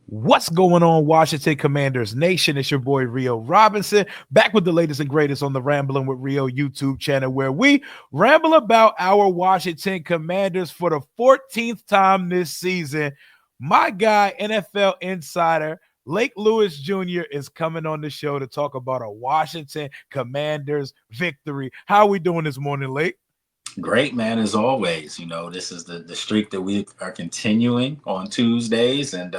What's going on, Washington Commanders Nation? It's your boy Rio Robinson, back with the latest and greatest on the Rambling with Rio YouTube channel, where we ramble about our Washington Commanders for the 14th time this season. My guy, NFL insider Lake Lewis Jr. is coming on the show to talk about a Washington Commanders victory. How are we doing this morning, Lake? Great, man, as always. This is the streak that we are continuing on Tuesdays, and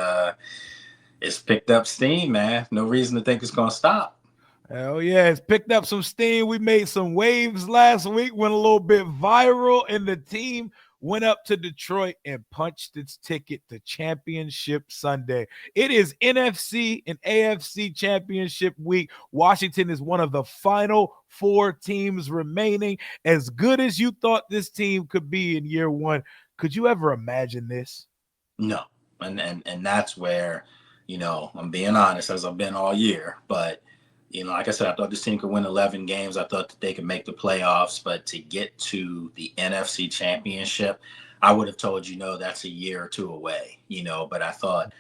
it's picked up steam, man. No reason to think it's going to stop. Hell yeah, it's picked up some steam. We made some waves last week, went a little bit viral, and the team went up to Detroit and punched its ticket to Championship Sunday. It is NFC and AFC Championship week. Washington is one of the final four teams remaining. As good as you thought this team could be in year one, could you ever imagine this? No. And that's where, I'm being honest, as I've been all year, but like I said, I thought this team could win 11 games. I thought that they could make the playoffs, but to get to the NFC Championship, I would have told you, no, that's a year or two away, but I thought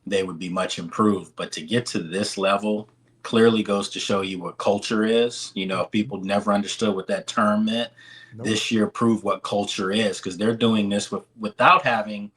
they would be much improved. But to get to this level clearly goes to show you what culture is. If people never understood what that term meant, this year proved what culture is, because they're doing this without having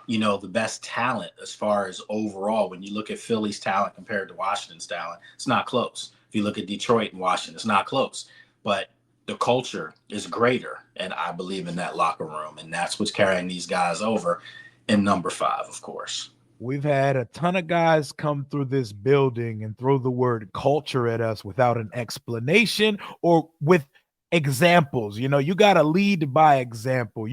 the best talent as far as overall. When you look at Philly's talent compared to Washington's talent, it's not close. If you look at Detroit and Washington, it's not close. But the culture is greater, and I believe in that locker room, and that's what's carrying these guys over in number 5, of course. We've had a ton of guys come through this building and throw the word culture at us without an explanation or with examples. You got to lead by example.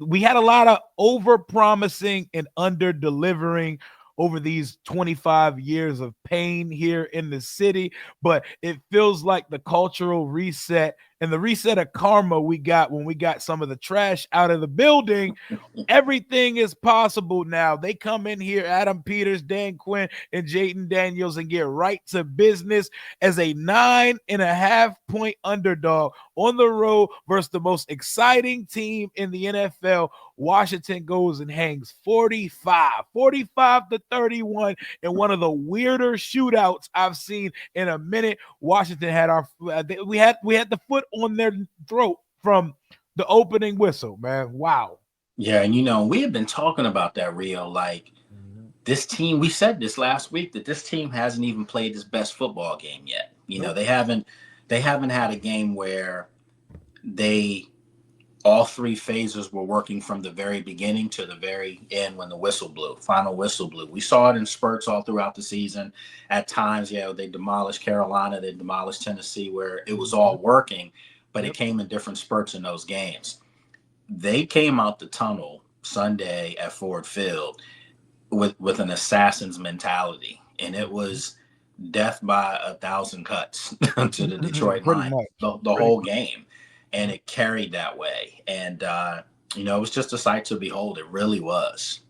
We had a lot of over promising and under delivering over these 25 years of pain here in the city, but it feels like the cultural reset and the reset of karma we got when we got some of the trash out of the building. Everything is possible now. They come in here, Adam Peters, Dan Quinn, and Jayden Daniels, and get right to business as a 9.5-point underdog on the road versus the most exciting team in the NFL. Washington goes and hangs 45 to 31 in one of the weirder shootouts I've seen in a minute. Washington had we had the foot on their throat from the opening whistle, man. Wow. Yeah, and we have been talking about that, Rio. Like, this team, we said this last week, that this team hasn't even played its best football game yet. Nope. They haven't had a game where all three phases were working from the very beginning to the very end when the final whistle blew. We saw it in spurts all throughout the season. At times, they demolished Carolina, they demolished Tennessee, where it was all working, but it came in different spurts in those games. They came out the tunnel Sunday at Ford Field with an assassin's mentality, and it was death by 1,000 cuts to the Detroit Lions the whole game, and it carried that way. And it was just a sight to behold. It really was.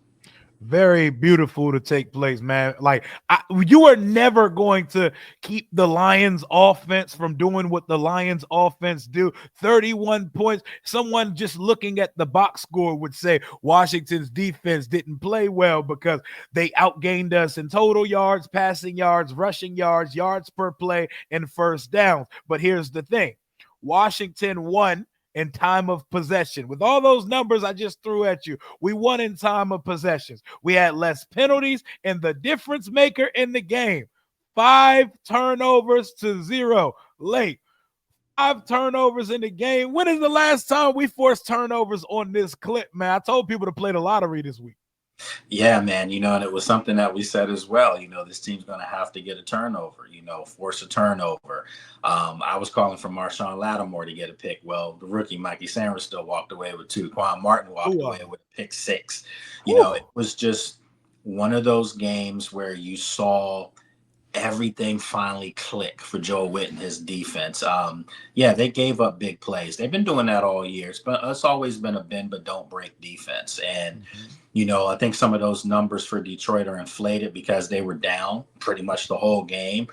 Very beautiful to take place, man. Like, you are never going to keep the Lions offense from doing what the Lions offense do. 31 points. Someone just looking at the box score would say Washington's defense didn't play well because they outgained us in total yards, passing yards, rushing yards, yards per play, and first downs. But here's the thing. Washington won in time of possession. With all those numbers I just threw at you, we won in time of possessions. We had less penalties, and the difference maker in the game, 5 turnovers to 0. Late. 5 turnovers in the game. When is the last time we forced turnovers on this clip, man? I told people to play the lottery this week. Yeah, man, and it was something that we said as well. This team's going to have to get a turnover, force a turnover. I was calling for Marshawn Lattimore to get a pick. Well, the rookie Mikey Sanders still walked away with 2. Quan Martin walked away with a pick 6. It was just one of those games where you saw everything finally click for Joe Witt and his defense. They gave up big plays. They've been doing that all year. It's always been a bend but don't break defense. And I think some of those numbers for Detroit are inflated because they were down pretty much the whole game.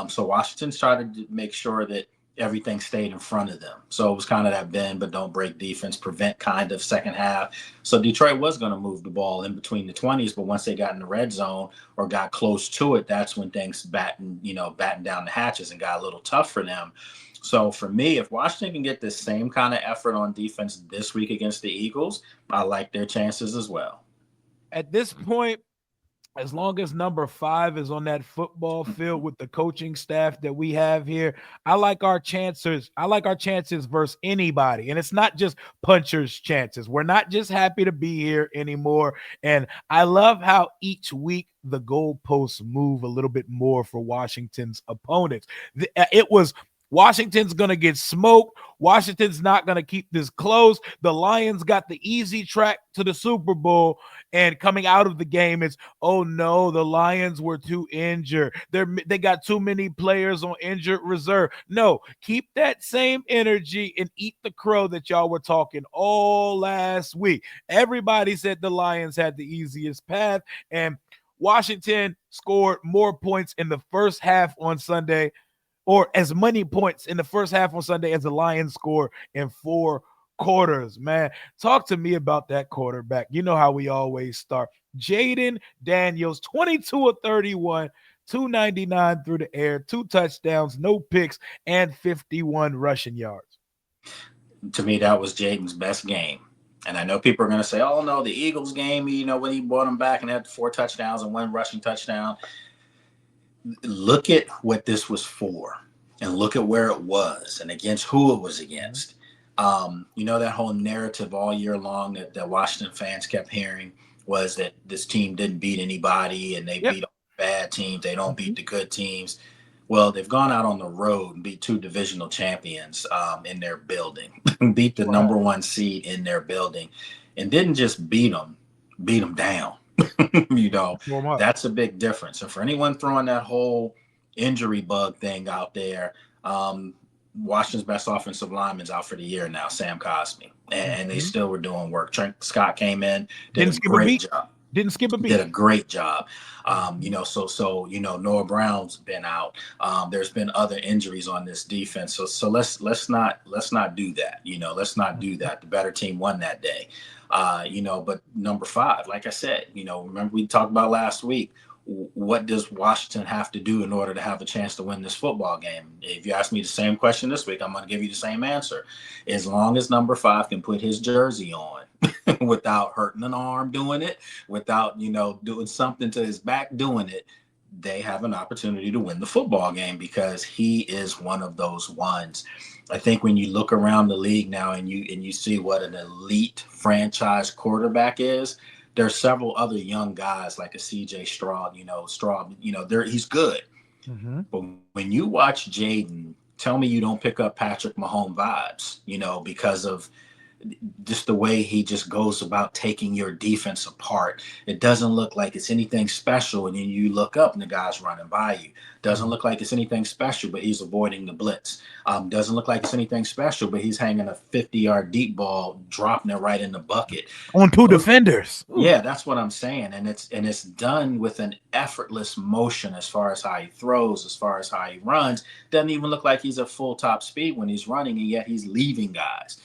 So Washington's tried to make sure that everything stayed in front of them. So it was kind of that bend but don't break defense, prevent kind of second half. So Detroit was going to move the ball in between the 20s, but once they got in the red zone or got close to it, that's when things batten down the hatches and got a little tough for them. So for me, if Washington can get this same kind of effort on defense this week against the Eagles, I like their chances as well. At this point, as long as number 5 is on that football field with the coaching staff that we have here, I like our chances. I like our chances versus anybody. And it's not just punchers' chances. We're not just happy to be here anymore. And I love how each week the goalposts move a little bit more for Washington's opponents. It was Washington's going to get smoked. Washington's not going to keep this close. The Lions got the easy track to the Super Bowl. And coming out of the game, it's, oh no, the Lions were too injured. They got too many players on injured reserve. No, keep that same energy and eat the crow that y'all were talking all last week. Everybody said the Lions had the easiest path, and Washington scored more points in the first half on Sunday, or as many points in the first half on Sunday as the Lions scored in 4 quarters. Man, talk to me about that quarterback. You know how we always start. Jayden Daniels, 22 of 31, 299 through the air, 2 touchdowns, no picks, and 51 rushing yards. To me, that was Jayden's best game. And I know people are going to say, oh, no, the Eagles game, when he brought them back and had 4 touchdowns and 1 rushing touchdown. Look at what this was for and look at where it was and against who it was against. That whole narrative all year long that Washington fans kept hearing was that this team didn't beat anybody and they beat bad teams. They don't beat the good teams. Well, they've gone out on the road and beat 2 divisional champions in their building, beat the number 1 seed in their building, and didn't just beat them down. That's a big difference. And for anyone throwing that whole injury bug thing out there, Washington's best offensive lineman's out for the year now, Sam Cosmi, and they still were doing work. Trent Scott came in, did a great job. Didn't skip a beat. Did a great job. Noah Brown's been out. There's been other injuries on this defense. So let's not do that. Let's not do that. The better team won that day. But number 5, like I said, remember we talked about last week, what does Washington have to do in order to have a chance to win this football game? If you ask me the same question this week, I'm going to give you the same answer. As long as number 5 can put his jersey on without hurting an arm doing it, without, doing something to his back doing it, they have an opportunity to win the football game because he is one of those ones. I think when you look around the league now and you see what an elite franchise quarterback is, there's several other young guys like a CJ Stroud, he's good. But when you watch Jayden, tell me you don't pick up Patrick Mahomes vibes, because of just the way he just goes about taking your defense apart. It doesn't look like it's anything special. And then you look up and the guy's running by you. Doesn't look like it's anything special, but he's avoiding the blitz. Doesn't look like it's anything special, but he's hanging a 50-yard deep ball, dropping it right in the bucket. On 2 defenders. Ooh. Yeah, that's what I'm saying. And it's done with an effortless motion as far as how he throws, as far as how he runs. Doesn't even look like he's at full top speed when he's running, and yet he's leaving guys.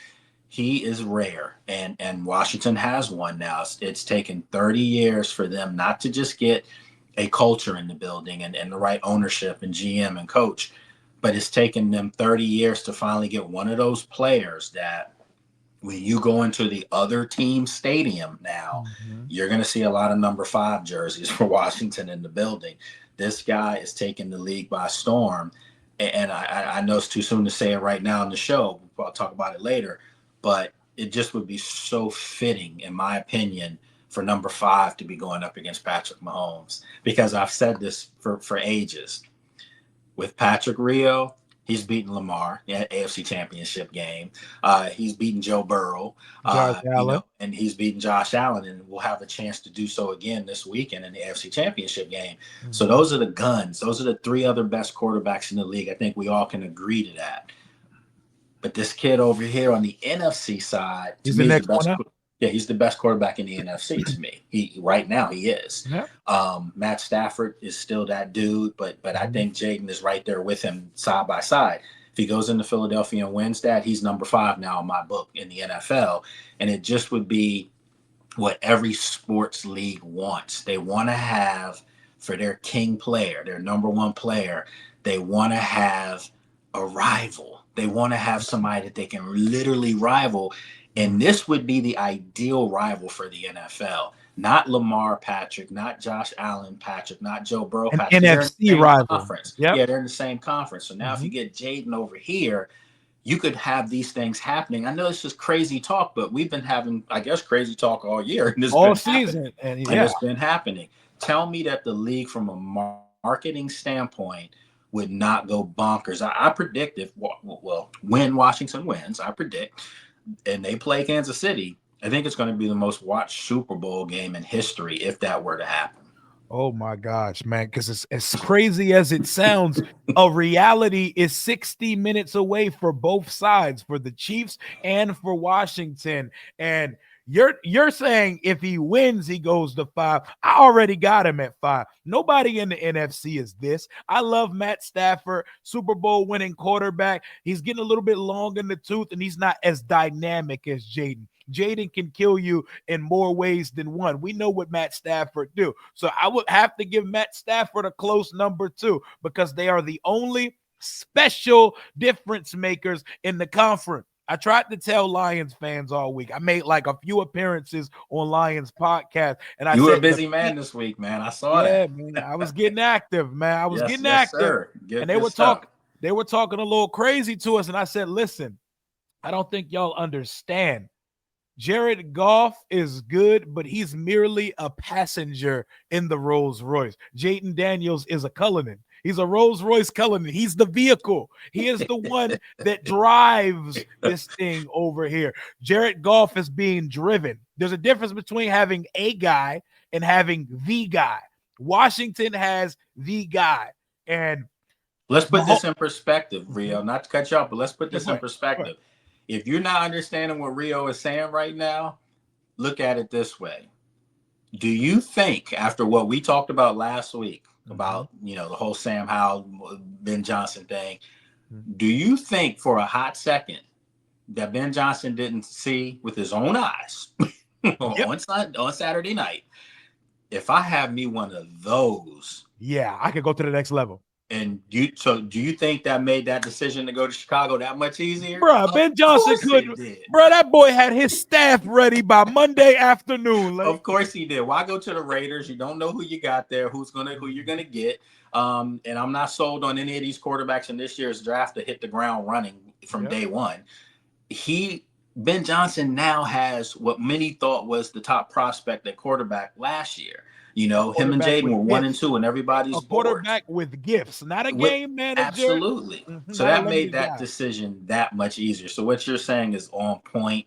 He is rare, and Washington has one now. It's taken 30 years for them not to just get a culture in the building and the right ownership and GM and coach, but it's taken them 30 years to finally get one of those players that when you go into the other team stadium now, you're going to see a lot of number 5 jerseys for Washington in the building. This guy is taking the league by storm, and I know it's too soon to say it right now in the show. I'll talk about it later. But it just would be so fitting, in my opinion, for number 5 to be going up against Patrick Mahomes. Because I've said this for ages. With Patrick Rio, he's beaten Lamar in the AFC Championship game. He's beaten Joe Burrow. And he's beaten Josh Allen. And we'll have a chance to do so again this weekend in the AFC Championship game. So those are the guns. Those are the 3 other best quarterbacks in the league. I think we all can agree to that. But this kid over here on the NFC side, he's the next one up. Yeah, he's the best quarterback in the NFC to me. Right now he is. Matt Stafford is still that dude, but I think Jayden is right there with him side by side. If he goes into Philadelphia and wins that, he's number 5 now in my book in the NFL. And it just would be what every sports league wants. They want to have for their king player, their number one player, they want to have a rival. They want to have somebody that they can literally rival. And this would be the ideal rival for the NFL. Not Lamar Patrick, not Josh Allen Patrick, not Joe Burrow An Patrick, because they're in the NFC same rival. conference. Yep. Yeah, they're in the same conference. So now if you get Jayden over here, you could have these things happening. I know it's just crazy talk, but we've been having, I guess, crazy talk all year, and it's All been season. happening. And And yeah. it's been happening. Tell me that the league, from a marketing standpoint, would not go bonkers. I predict when Washington wins, I predict, and they play Kansas City, I think it's going to be the most watched Super Bowl game in history if that were to happen. Oh my gosh, man. Because it's as crazy as it sounds, a reality is 60 minutes away for both sides, for the Chiefs and for Washington. And you're saying if he wins, he goes to 5. I already got him at 5. Nobody in the NFC is this. I love Matt Stafford, Super Bowl winning quarterback. He's getting a little bit long in the tooth, and he's not as dynamic as Jayden. Jayden can kill you in more ways than one. We know what Matt Stafford do. So I would have to give Matt Stafford a close number 2 because they are the only special difference makers in the conference. I tried to tell Lions fans all week. I made like a few appearances on Lions podcast, and I You were a said, busy man this week, man. I saw yeah, that. man, I was getting active, man. I was Yes, getting yes, active, sir. and Good, they good were stuff. talking. They were talking a little crazy to us, and I said, listen, I don't think y'all understand. Jared Goff is good, but he's merely a passenger in the Rolls Royce. Jayden Daniels is a Cullinan. He's a Rolls Royce Cullinan. He's the vehicle. He is the one that drives this thing over here. Jared Goff is being driven. There's a difference between having a guy and having the guy. Washington has the guy. And Let's put Mahomes, this in perspective, Rio. Not to cut you off, but let's put yeah, this go in ahead. Go ahead. perspective. If you're not understanding what Rio is saying right now, look at it this way. Do you think, after what we talked about last week Mhm. about, the whole Sam Howell, Ben Johnson thing, Mhm. do you think for a hot second that Ben Johnson didn't see with his own eyes Yep. on Saturday night? If I have me one of those, Yeah, I could go to the next level. and do you think that made that decision to go to Chicago that much easier? Bruh, Of Ben Johnson course could. it did. Bruh, that boy had his staff ready by Monday afternoon. Like, Of course he did. Why go to the Raiders? You don't know who you got there, who you're gonna get. And I'm not sold on any of these quarterbacks in this year's draft to hit the ground running from yep. day one. Ben Johnson now has what many thought was the top prospect at quarterback last year. A Him and quarterback Jayden with were 1 and gifts. 2 in A everybody's boards. quarterback with gifts, not a With game manager, absolutely. So not a that made limited that guy. decision that much easier. So what you're saying is on point.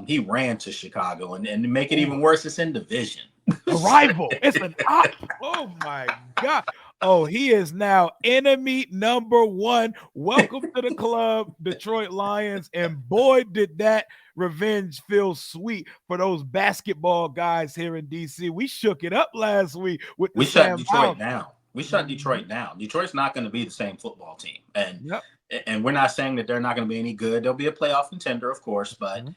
He ran to Chicago, and to make it Oh, even worse, it's in division. a rival. It's an op. Oh my God. Oh, he is now enemy number 1. Welcome to the club, Detroit Lions. And boy, did that revenge feel sweet for those basketball guys here in DC. We shook it up last week with the We shut Sam Detroit Howell. down. We shut Mhm. Detroit down. Detroit's not going to be the same football team, and Yep. we're not saying that they're not going to be any good. They'll be a playoff contender, of course, but Mhm.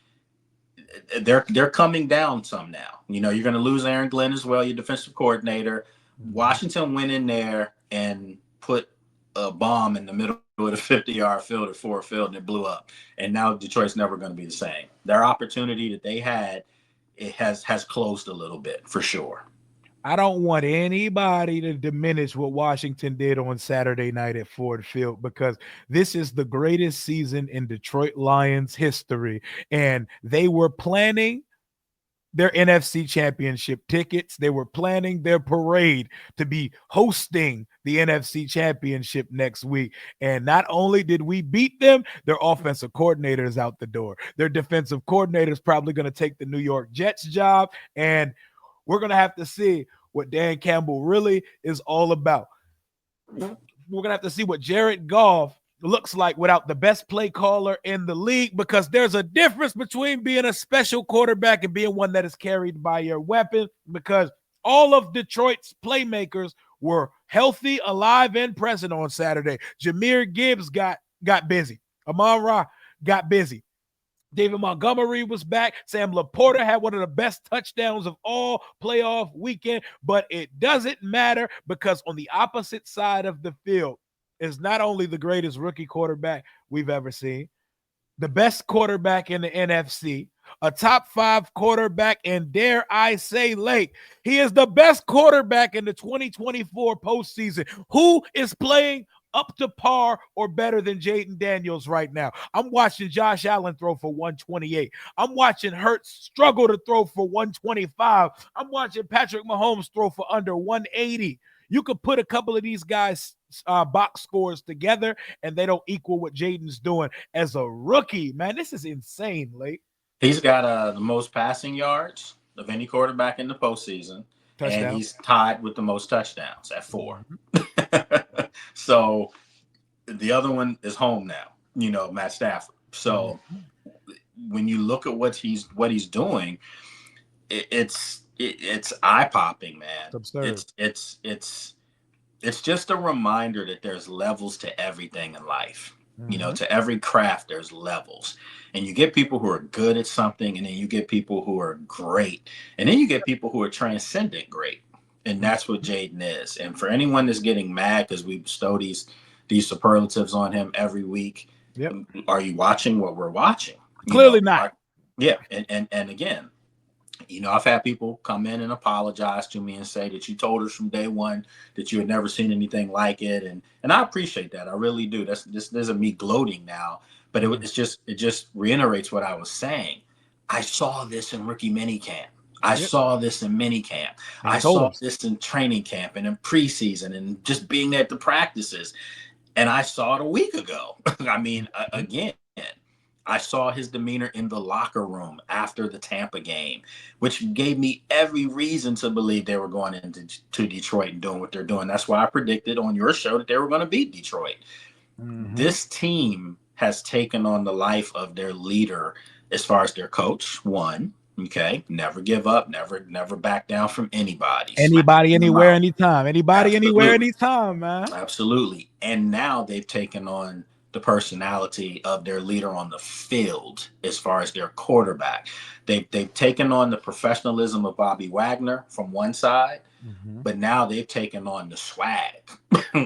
they're coming down some now. You're going to lose Aaron Glenn as well, your defensive coordinator. Mhm. Washington went in there and put a bomb in the middle of the 50-yard field or Ford Field, and it blew up. And now Detroit's never going to be the same. Their opportunity that they had, it has closed a little bit for sure. I don't want anybody to diminish what Washington did on Saturday night at Ford Field because this is the greatest season in Detroit Lions history. And they were planning their NFC championship tickets. They were planning their parade to be hosting the NFC championship next week. And not only did we beat them, their offensive coordinator is out the door. Their defensive coordinator is probably going to take the New York Jets job. And we're going to have to see what Dan Campbell really is all about. We're going to have to see what Jared Goff looks like without the best play caller in the league because there's a difference between being a special quarterback and being one that is carried by your weapon because all of Detroit's playmakers were healthy, alive, and present on Saturday. Jahmyr Gibbs got got busy. Amon-Ra got busy. David Montgomery was back. Sam Laporta had one of the best touchdowns of all playoff weekend, but it doesn't matter because on the opposite side of the field is not only the greatest rookie quarterback we've ever seen, the best quarterback in the NFC, a top 5 quarterback, and dare I say, Lake, he is the best quarterback in the 2024 postseason. Who is playing up to par or better than Jayden Daniels right now? I'm watching Josh Allen throw for 128. I'm watching Hurts struggle to throw for 125. I'm watching Patrick Mahomes throw for under 180. You could put a couple of these guys' box scores together, and they don't equal what Jayden's doing as a rookie. Man, this is insane, Late. He's got the most passing yards of any quarterback in the postseason, and Touchdown. he's tied with the most touchdowns at 4. Mm-hmm. So the other one is home now, Matt Stafford. So Mm-hmm. when you look at what he's doing, it's eye popping, man. It's absurd. It's just a reminder that there's levels to everything in life. Mm-hmm. To every craft, there's levels. And you get people who are good at something, and then you get people who are great. And then you get people who are transcendent great. And that's what Jayden is. And for anyone that's getting mad because we bestow these superlatives on him every week, Yep. are you watching what we're watching? Clearly not. Yeah. And again, I've had people come in and apologize to me and say that you told us from day one that you had never seen anything like it, and I appreciate that. I really do. This isn't me gloating now, but it just reiterates what I was saying. I saw this in rookie minicamp. I Yep. saw this in minicamp. And I he told saw us. this in training camp and in preseason and just being at the practices. And I saw it a week ago. I mean, again, I saw his demeanor in the locker room after the Tampa game, which gave me every reason to believe they were going into Detroit and doing what they're doing. That's why I predicted on your show that they were going to beat Detroit. Mm-hmm. This team has taken on the life of their leader as far as their coach. One, okay, never give up, never back down from anybody. Smack Anybody, in the anywhere, mouth. anytime. Anybody, anywhere, Absolutely. anytime, man. Absolutely. And now they've taken on the personality of their leader on the field as far as their quarterback. They've taken on the professionalism of Bobby Wagner from one side, Mm-hmm. but now they've taken on the swag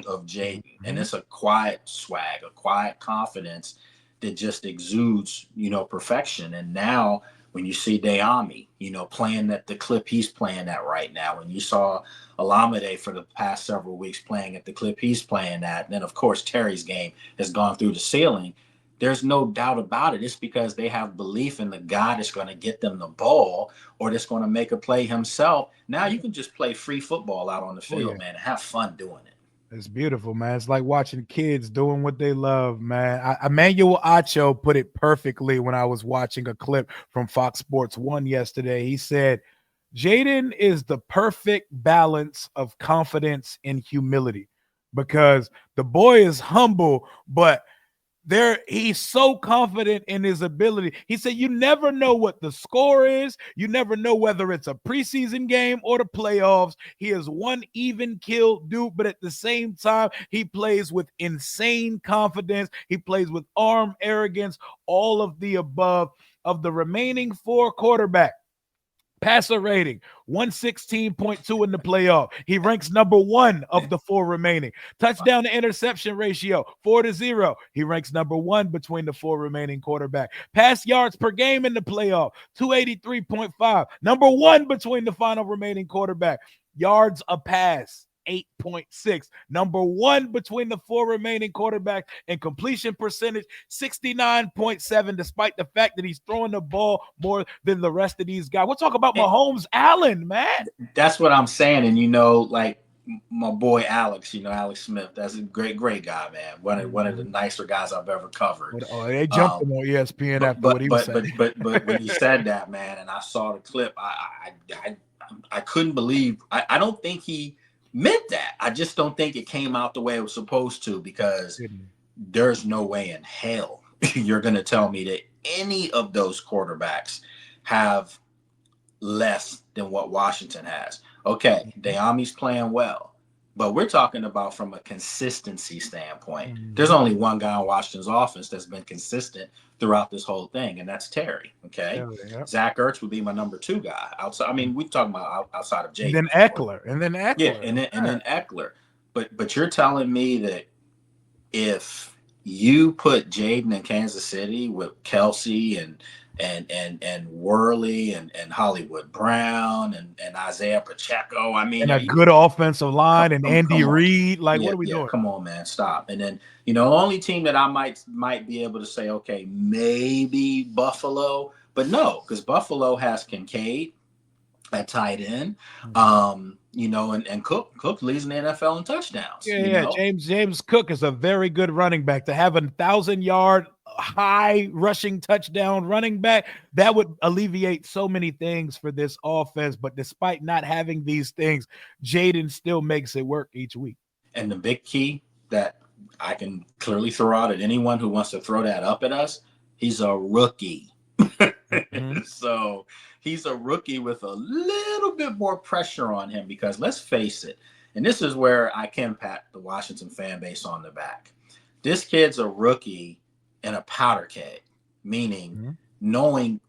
of Jayden. And Mm-hmm. it's a quiet swag, a quiet confidence that just exudes, perfection. And now when you see Dayami, playing at the clip he's playing at right now, when you saw Alameda for the past several weeks playing at the clip he's playing at, and then of course Terry's game has gone through the ceiling. There's no doubt about it. It's because they have belief in the guy that's going to get them the ball or that's going to make a play himself. Now you can just play free football out on the Oh yeah. field, man, and have fun doing it. It's beautiful, man. It's like watching kids doing what they love, man. Emmanuel Acho put it perfectly when I was watching a clip from Fox Sports 1 yesterday. He said, Jayden is the perfect balance of confidence and humility because the boy is humble, but he's so confident in his ability. He said, you never know what the score is. You never know whether it's a preseason game or the playoffs. He is one even kill dude, but at the same time, he plays with insane confidence. He plays with arm arrogance, all of the above. Of the remaining 4 quarterbacks, passer rating 116.2 in the playoff. He ranks number 1 of the 4 remaining. Touchdown to interception ratio 4-0. He ranks number 1 between the 4 remaining quarterback. Pass yards per game in the playoff 283.5. Number 1 between the final remaining quarterback. Yards a pass 8.6. Number 1 between the 4 remaining quarterbacks, and completion percentage 69.7, despite the fact that he's throwing the ball more than the rest of these guys. We'll talk about Mahomes Allen, man. That's what I'm saying. And like my boy Alex, Alex Smith, that's a great guy, man. One of the nicer guys I've ever covered. Oh, they jumped him on ESPN But after what but he was but saying. but when he said that, man, and I saw the clip, I couldn't believe. I don't think he meant that. I just don't think it came out the way it was supposed to, because there's no way in hell you're going to tell me that any of those quarterbacks have less than what Washington has. Okay, Dayami's playing well, But we're talking about from a consistency standpoint. There's Mhm. only one guy in Washington's offense that's been consistent throughout this whole thing, and that's Terry. Okay. Hell yeah. Zach Ertz would be my number two guy. Outside, I mean, we're talking about outside of And Jayden, then of course. Eckler, and then Yeah, Eckler. and then Eckler. But you're telling me that if you put Jayden in Kansas City with Kelsey and Worley and Hollywood Brown and Isaiah Pacheco, I mean, And are a you good offensive line and Andy come on? Reid. Like, Yeah, what are we yeah, doing? come on, man, stop. And then the only team that I might be able to say, okay, maybe Buffalo, but no, because Buffalo has Kincaid at tight end. Mhm. And Cook leads in the NFL in touchdowns. Yeah, yeah. James Cook is a very good running back. To have a 1,000-yard high rushing touchdown running back, that would alleviate so many things for this offense. But despite not having these things, Jayden still makes it work each week. And the big key that I can clearly throw out at anyone who wants to throw that up at us, he's a rookie. Mhm. So he's a rookie with a little bit more pressure on him because let's face it, and this is where I can pat the Washington fan base on the back. This kid's a rookie in a powder keg, meaning Mhm. knowing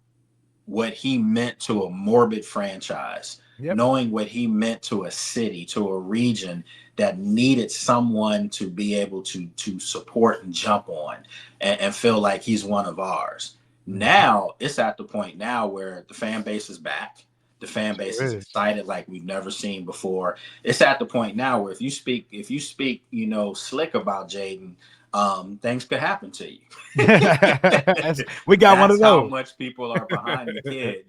what he meant to a morbid franchise, Yep. knowing what he meant to a city, to a region that needed someone to be able to support and jump on and feel like he's one of ours. Mhm. Now it's at the point now where the fan base is back. The fan base Sure is is. excited like we've never seen before. It's at the point now where if you speak, slick about Jayden, things could happen to you. We got one of That's how those. much people are behind the kid.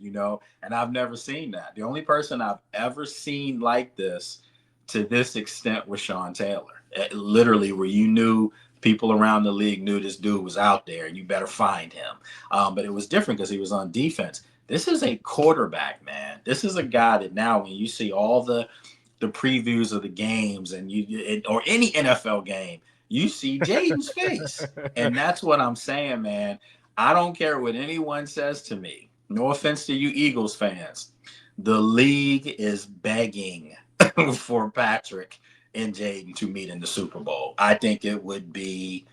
And I've never seen that. The only person I've ever seen like this to this extent was Sean Taylor. Literally, where you knew people around the league knew this dude was out there and you better find him. But it was different because he was on defense. This is a quarterback, man. This is a guy that now when you see all the previews of the games and or any NFL game, you see Jayden's face. And that's what I'm saying, man. I don't care what anyone says to me. No offense to you Eagles fans. The league is begging for Patrick and Jayden to meet in the Super Bowl. I think it would be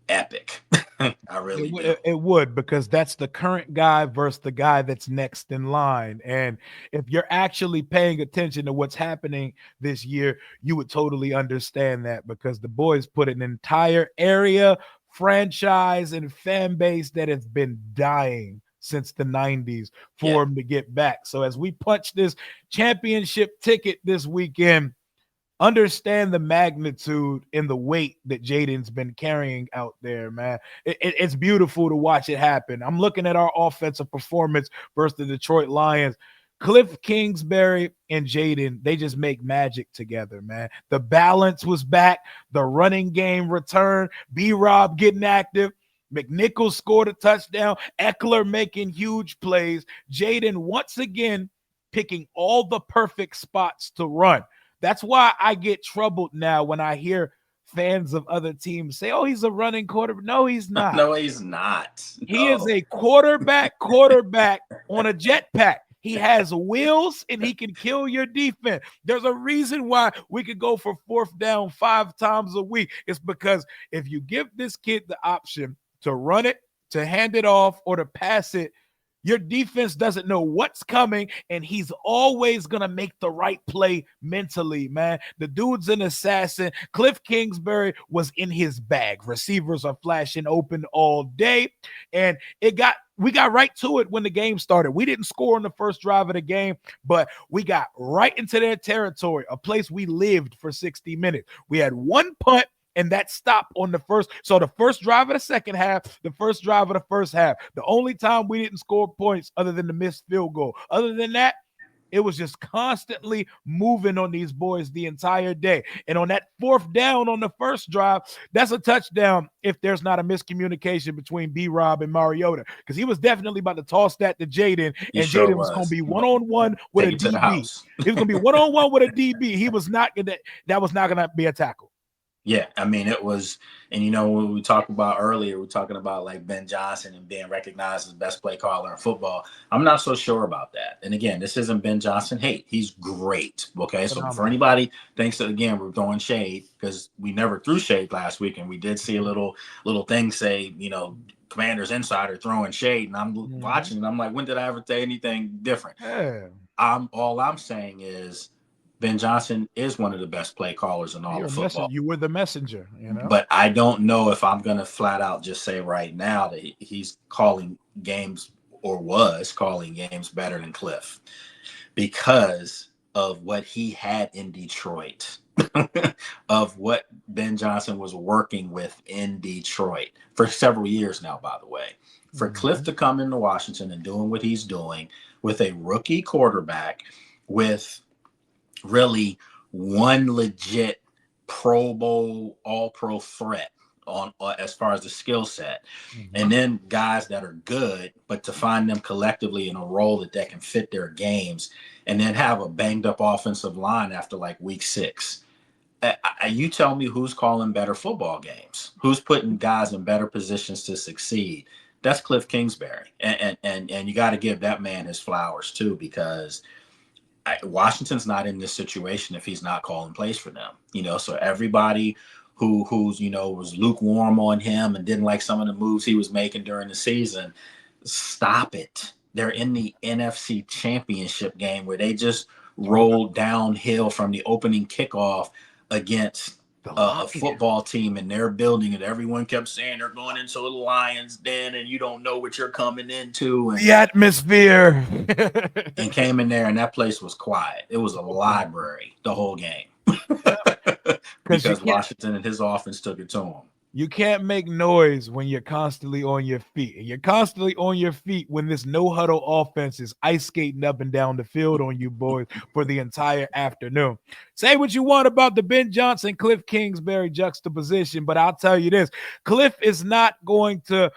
epic. I really do. It would, because that's the current guy versus the guy that's next in line. And if you're actually paying attention to what's happening this year, you would totally understand that, because the boys put an entire area, franchise, and fan base that has been dying since the 90s Yeah. for him to get back. So as we punch this championship ticket this weekend, understand the magnitude and the weight that Jayden's been carrying out there, man. It's beautiful to watch it happen. I'm looking at our offensive performance versus the Detroit Lions. Cliff Kingsbury and Jayden, they just make magic together, man. The balance was back. The running game returned. B-Rob getting active. McNichols scored a touchdown. Eckler making huge plays. Jayden once again picking all the perfect spots to run. That's why I get troubled now when I hear fans of other teams say, "Oh, he's a running quarterback." No, he's not. No, he's not. He is No. a quarterback on a jetpack. He has wheels and he can kill your defense. There's a reason why we could go for fourth down 5 times a week. It's because if you give this kid the option to run it, to hand it off, or to pass it, your defense doesn't know what's coming, and he's always going to make the right play mentally, man. The dude's an assassin. Cliff Kingsbury was in his bag. Receivers are flashing open all day, and we got right to it when the game started. We didn't score on the first drive of the game, but we got right into their territory, a place we lived for 60 minutes. We had one punt and that stop on the first. So the first drive of the second half, the first drive of the first half, the only time we didn't score points other than the missed field goal. Other than that, it was just constantly moving on these boys the entire day. And on that fourth down on the first drive, that's a touchdown if there's not a miscommunication between B-Rob and Mariota, because he was definitely about to toss that to Jayden, He and sure Jayden was going to was. be one-on-one with Take a it to the DB. house. He was going to be one-on-one with a DB. He was not going to, that was not going to be a tackle. Yeah, I mean it was, and you know when we talked about earlier, we're talking about like Ben Johnson and being recognized as the best play caller in football. I'm not so sure about that. And again, this isn't Ben Johnson hate. He's great. Okay, so for Phenomenal. anybody thinks that again we're throwing shade because we never threw shade last week, and we did see a Mhm. little thing say Commanders insider throwing shade, and I'm Mhm. watching, and I'm like, when did I ever say anything different? Yeah. I'm saying is Ben Johnson is one of the best play callers in all You're of a messenger. football. You were the messenger, you know? But I don't know if I'm going to flat out just say right now that he's calling games or was calling games better than Cliff because of what he had in Detroit, of what Ben Johnson was working with in Detroit for several years now, by the way. For Cliff Mhm. to come into Washington and doing what he's doing with a rookie quarterback, with really one legit Pro Bowl, All Pro threat on as far as the skill set, and Mhm. then guys that are good, but to find them collectively in a role that can fit their games, and then have a banged up offensive line after like week 6. You tell me who's calling better football games, who's putting guys in better positions to succeed. That's Cliff Kingsbury, and you got to give that man his flowers too, because Washington's not in this situation if he's not calling plays for them. So everybody who's was lukewarm on him and didn't like some of the moves he was making during the season, stop it. They're in the NFC Championship game where they just Talk about rolled downhill from the opening kickoff against the a Lions. football team in their building, and everyone kept saying they're going into the Lions den and you don't know what you're coming into, The atmosphere. and came in there and that place was quiet. It was a library the whole game Because because Washington and his offense took it to him. you can't make noise when you're constantly on your feet. And you're constantly on your feet when this no huddle offense is ice skating up and down the field on you boys for the entire afternoon. Say what you want about the Ben Johnson, Cliff Kingsbury juxtaposition, but I'll tell you this: Cliff is not going to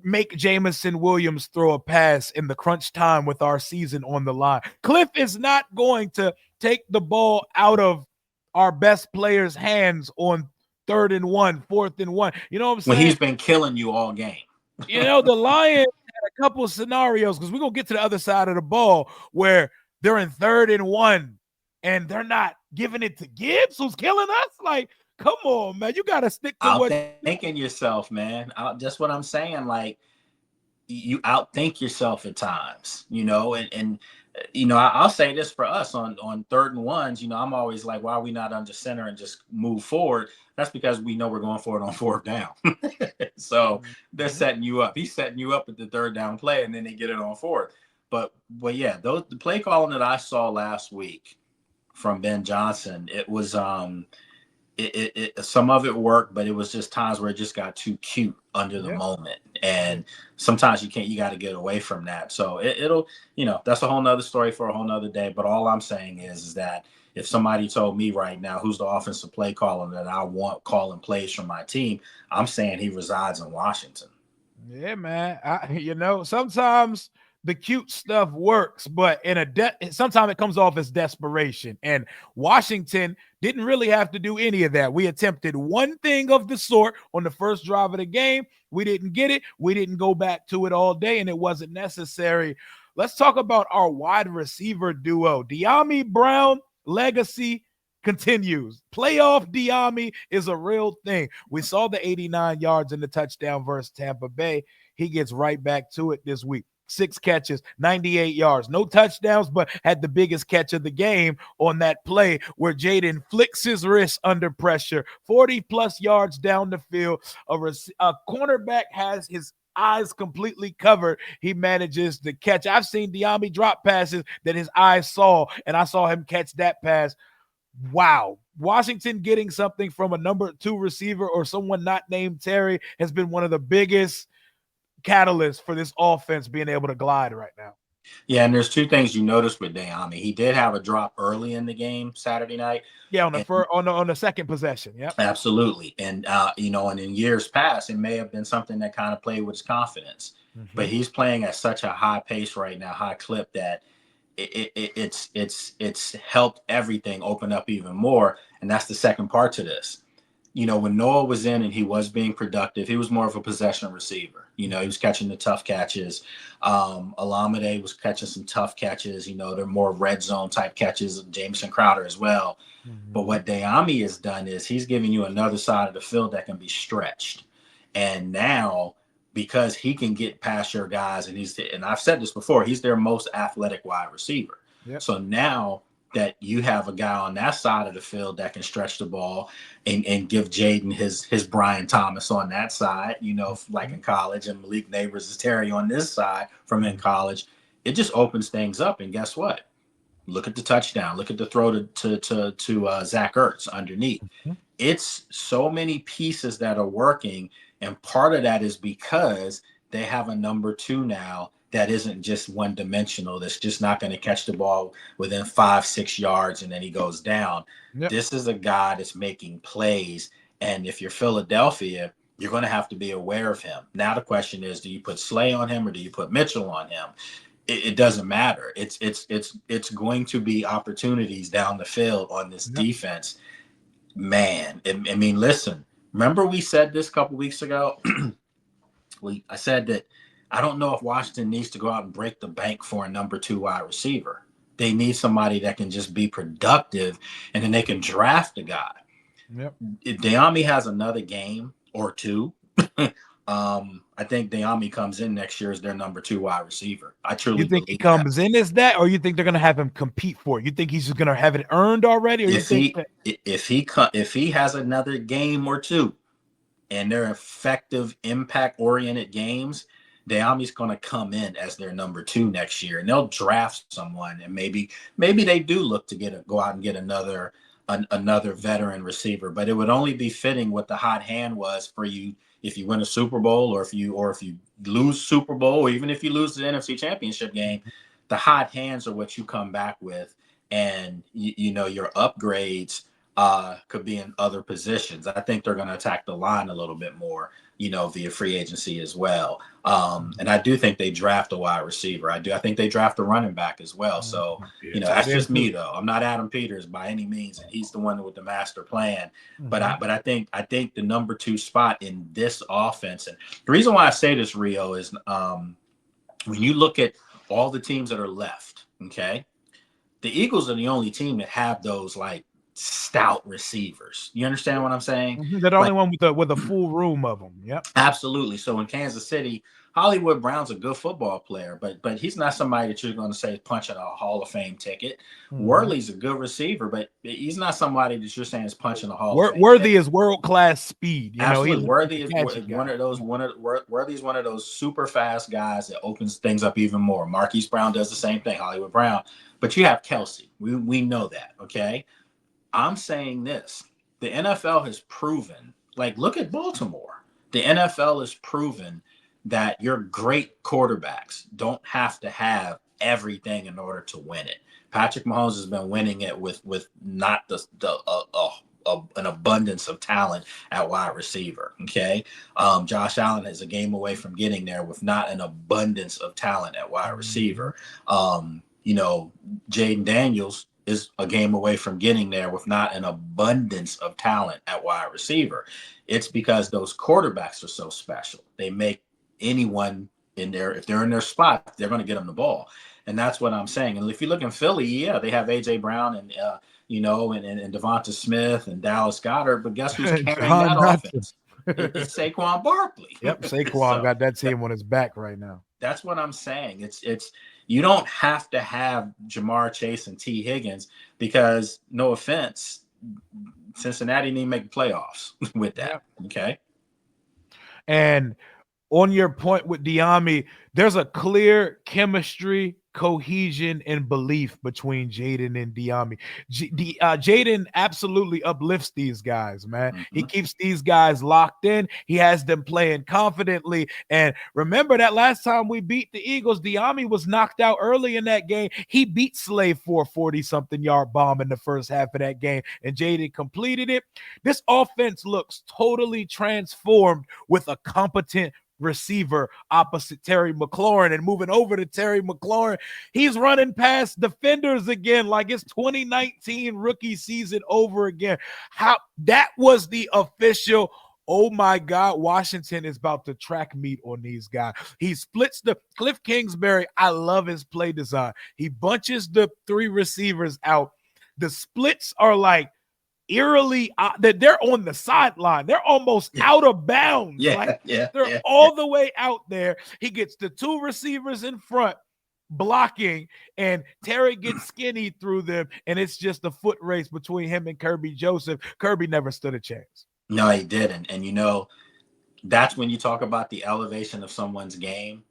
make Jamison Williams throw a pass in the crunch time with our season on the line. Cliff is not going to take the ball out of our best player's hands on 3rd and 1, 4th and 1. You know what I'm When saying? he's been killing you all game. The Lions had a couple of scenarios because we're going to get to the other side of the ball where they're in 3rd and 1 and they're not giving it to Gibbs, who's killing us. Like, come on, man. You got to stick to what. Outthinking yourself, man. Just what I'm saying. Like, you outthink yourself at times, I'll say this for us on 3rd and 1s. I'm always like, why are we not under center and just move forward? That's because we know we're going for it on 4th down. So they're Mhm. setting you up. He's setting you up at the 3rd down play, and then they get it on 4th. But yeah, the play calling that I saw last week from Ben Johnson, it was some of it worked, but it was just times where it just got too cute under the Yeah. moment, Yeah. and sometimes you got to get away from that. So it'll that's a whole nother story for a whole nother day. But all I'm saying is that if somebody told me right now who's the offensive play caller that I want calling plays from my team, I'm saying he resides in Washington. Yeah, man. Sometimes the cute stuff works, but sometimes it comes off as desperation. And Washington didn't really have to do any of that. We attempted one thing of the sort on the first drive of the game. We didn't get it. We didn't go back to it all day, and it wasn't necessary. Let's talk about our wide receiver duo, De'Ami Brown legacy continues. Playoff Diami is a real thing. We saw the 89 yards in the touchdown versus Tampa Bay. He gets right back to it this week. 6 catches, 98 yards, no touchdowns, but had the biggest catch of the game on that play where Jayden flicks his wrist under pressure, 40 plus yards down the field. A cornerback has his eyes completely covered. He manages to catch. I've seen Diami drop passes that his eyes saw, and I saw him catch that pass. Wow. Washington getting something from a number 2 receiver or someone not named Terry has been one of the biggest catalysts for this offense being able to glide right now. Yeah, and there's two things you noticed with Dayami. He did have a drop early in the game Saturday night. Yeah, on the And first, on the second possession. Yep. absolutely. And and in years past, it may have been something that kind of played with his confidence. But Mm-hmm. he's playing at such a high pace right now, high clip, that it's helped everything open up even more. And that's the second part to this. when Noah was in and he was being productive, he was more of a possession receiver. He was catching the tough catches. Alameda was catching some tough catches. They're more red zone type catches. Jameson Crowder as well. But Mhm. what Dayami has done is he's giving you another side of the field that can be stretched. And now, because he can get past your guys, and I've said this before, he's their most athletic wide receiver. Yep. So now that you have a guy on that side of the field that can stretch the ball and give Jayden his Brian Thomas on that side, like Mhm. in college, and Malik Neighbors is Terry on this side from in Mhm. college, it just opens things up. And guess what? Look at the touchdown. Look at the throw to Zach Ertz underneath. Mhm. It's so many pieces that are working, and part of that is because they have a number two now that isn't just one dimensional. That's just not going to catch the ball within 5-6 yards and then he goes down. Yep. This is a guy that's making plays, and if you're Philadelphia, you're going to have to be aware of him. Now the question is, do you put Slay on him or do you put Mitchell on him? It doesn't matter. It's going to be opportunities down the field on this Yep. defense. Man, I mean, listen. Remember we said this a couple weeks ago. I said that I don't know if Washington needs to go out and break the bank for a number two wide receiver. They need somebody that can just be productive, and then they can draft a guy. Yep. If Dayami has another game or two, I think Dayami comes in next year as their number two wide receiver. I You truly think he believe that. comes in as that, or you think they're gonna have him compete for it? You think he's just gonna have it earned already, or you If think he that if he has another game or two, and they're effective, impact oriented games, Dayami's going to come in as their number two next year, and they'll draft someone, and maybe they do look to go out and get another veteran receiver. But it would only be fitting what the hot hand was for you if you win a Super Bowl, or if you lose Super Bowl, or even if you lose the NFC Championship game. The hot hands are what you come back with, and your upgrades could be in other positions. I think they're going to attack the line a little bit more, via free agency as well. And I do think they draft a wide receiver. I do. I think they draft a running back as well. So, yeah, tight that's end just me too. though. I'm not Adam Peters by any means, and he's the one with the master plan. But Mhm. I think the number two spot in this offense, and the reason why I say this, Rio, is when you look at all the teams that are left, okay, the Eagles are the only team that have those like stout receivers. You understand what I'm saying? Mhm. They're the Like, only one with a full room of them. Yep. absolutely. So in Kansas City, Hollywood Brown's a good football player, but he's not somebody that you're going to say is punching a Hall of Fame ticket. Mhm. Worley's a good receiver, but he's not somebody that you're saying is punching a Hall of Fame Worthy ticket. is world class speed. He's Absolutely, a Worthy is gadget guy. Worthy's one of those super fast guys that opens things up even more. Marquise Brown does the same thing, Hollywood Brown, but you have Kelsey. We know that, okay? I'm saying this: the NFL has proven, like, look at Baltimore. The NFL has proven that your great quarterbacks don't have to have everything in order to win it. Patrick Mahomes has been winning it with not an abundance of talent at wide receiver. Okay, Josh Allen is a game away from getting there with not an abundance of talent at wide Mhm. receiver. Jayden Daniels is a game away from getting there with not an abundance of talent at wide receiver. It's because those quarterbacks are so special. They make anyone in there, if they're in their spot, they're going to get them the ball. And that's what I'm saying. And if you look in Philly, yeah, they have A.J. Brown and Devonta Smith and Dallas Goddard. But guess who's carrying John that Dotson. offense? It's Saquon Barkley. Yep, Saquon So got that that, team on his back right now. that's what I'm saying. It's you don't have to have Jamar Chase and T Higgins because, no offense, Cincinnati didn't make the playoffs with that. Yep. Okay. And on your point with Diami, there's a clear chemistry, cohesion, and belief between Jayden and Diami. Jayden absolutely uplifts these guys, man. He Mm-hmm. keeps these guys locked in. He has them playing confidently. And remember that last time we beat the Eagles, Diami was knocked out early in that game. He beat Slave for a 40-something yard bomb in the first half of that game, and Jayden completed it. This offense looks totally transformed with a competent receiver opposite Terry McLaurin and moving over to Terry McLaurin. He's running past defenders again like it's 2019 rookie season over again. How that was the official. Oh my God, Washington is about to track meet on these guys. He splits the Cliff Kingsbury. I love his play design. He bunches the three receivers out. The splits are like eerily that they're on the sideline. They're almost out of bounds. Like they're all the way out there. He gets the two receivers in front blocking, and Terry gets skinny through them, and it's just a foot race between him and Kirby Joseph. Kirby never stood a chance. No, he didn't. And that's when you talk about the elevation of someone's game.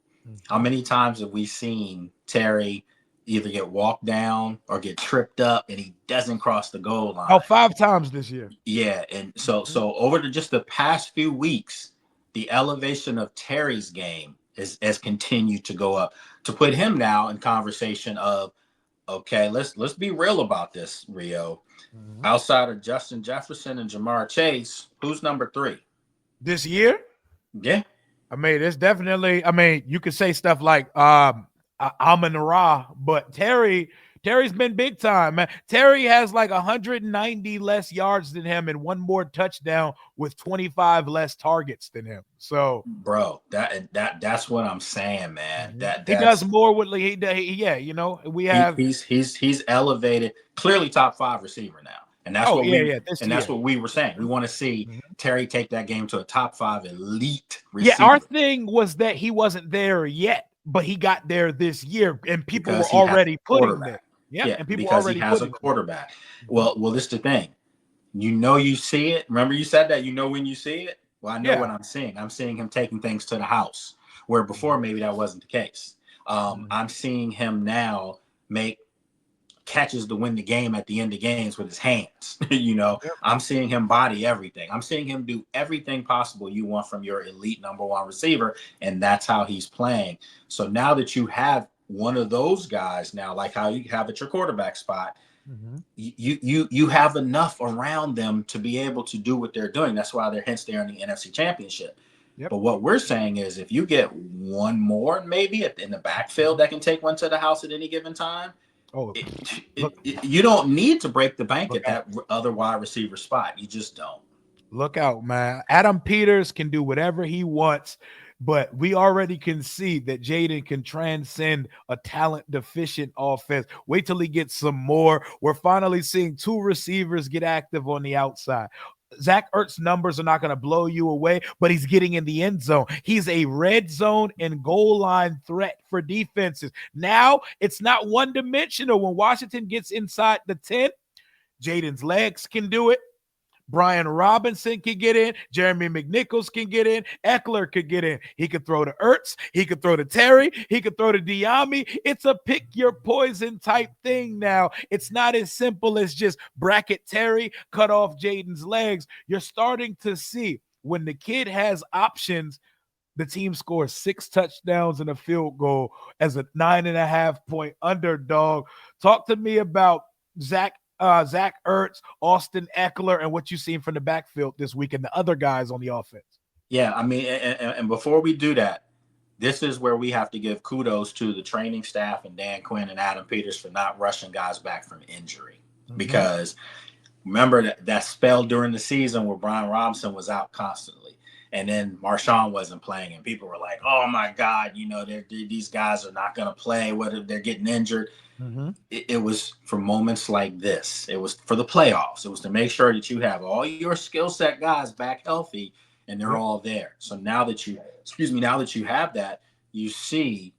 How many times have we seen Terry either get walked down or get tripped up and he doesn't cross the goal line? Oh, 5 times this year. Yeah. And so over just the past few weeks, the elevation of Terry's game has continued to go up to put him now in conversation of, okay, let's be real about this, Rio. Outside of Justin Jefferson and Jamar Chase, who's number 3 this year? Yeah, I mean, it's definitely. I mean, you could say stuff like Amon-Ra, but Terry's been big time, man. Terry has like 190 less yards than him and one more touchdown with 25 less targets than him. So, bro, that's what I'm saying, man. He does more with we have. He's elevated, clearly top 5 receiver now. And that's that's what we were saying. We want to see Terry take that game to a top 5 elite receiver. Yeah, our thing was that he wasn't there yet, but he got there this year, and people were already putting there. Yeah, and people because already he has a quarterback. Well, this is the thing. You see it. Remember, you said that. When you see it. Well, I know what I'm seeing. I'm seeing him taking things to the house, where before maybe that wasn't the case. I'm seeing him now make catches to win the game at the end of games with his hands. I'm seeing him body everything. I'm seeing him do everything possible you want from your elite number 1 receiver, and that's how he's playing. So now that you have one of those guys now, like how you have at your quarterback spot, you have enough around them to be able to do what they're doing. That's why they're in the NFC Championship. But what we're saying is if you get one more maybe in the backfield that can take one to the house at any given time, you don't need to break the bank at that other wide receiver spot. You just don't. Look out, man. Adam Peters can do whatever he wants, but we already can see that Jayden can transcend a talent deficient offense. Wait till he gets some more. We're finally seeing 2 receivers get active on the outside. Zach Ertz's numbers are not going to blow you away, but he's getting in the end zone. He's a red zone and goal line threat for defenses. Now it's not one-dimensional. When Washington gets inside the 10, Jayden's legs can do it. Brian Robinson can get in. Jeremy McNichols can get in. Eckler could get in. He could throw to Ertz. He could throw to Terry. He could throw to Diami. It's a pick your poison type thing now. It's not as simple as just bracket Terry, cut off Jayden's legs. You're starting to see when the kid has options, the team scores 6 touchdowns and a field goal as a 9.5-point underdog. Talk to me about Zach Ertz, Austin Eckler, and what you've seen from the backfield this week and the other guys on the offense. Yeah, I mean, and before we do that, this is where we have to give kudos to the training staff and Dan Quinn and Adam Peters for not rushing guys back from injury. Because remember that spell during the season where Brian Robinson was out constantly, and then Marshawn wasn't playing, and people were like, oh, my God, these guys are not going to play. What if they're getting injured? It was for moments like this. It was for the playoffs. It was to make sure that you have all your skill set guys back healthy and they're all there. So now that you have that, you see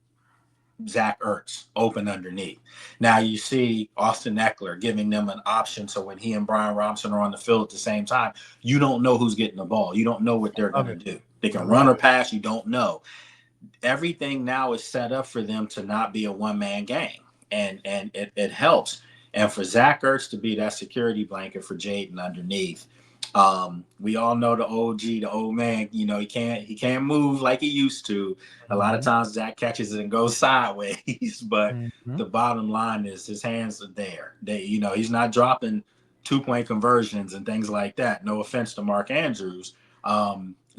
Zach Ertz open underneath. Now you see Austin Eckler giving them an option. So when he and Brian Robinson are on the field at the same time, you don't know who's getting the ball. You don't know what they're going to do. They can run or pass. You don't know. Everything now is set up for them to not be a one-man game. And it helps. And for Zach Ertz to be that security blanket for Jayden underneath, we all know the OG, the old man, he can't move like he used to. A lot of times Zach catches it and goes sideways, but the bottom line is his hands are there. He's not dropping 2-point conversions and things like that. No offense to Mark Andrews.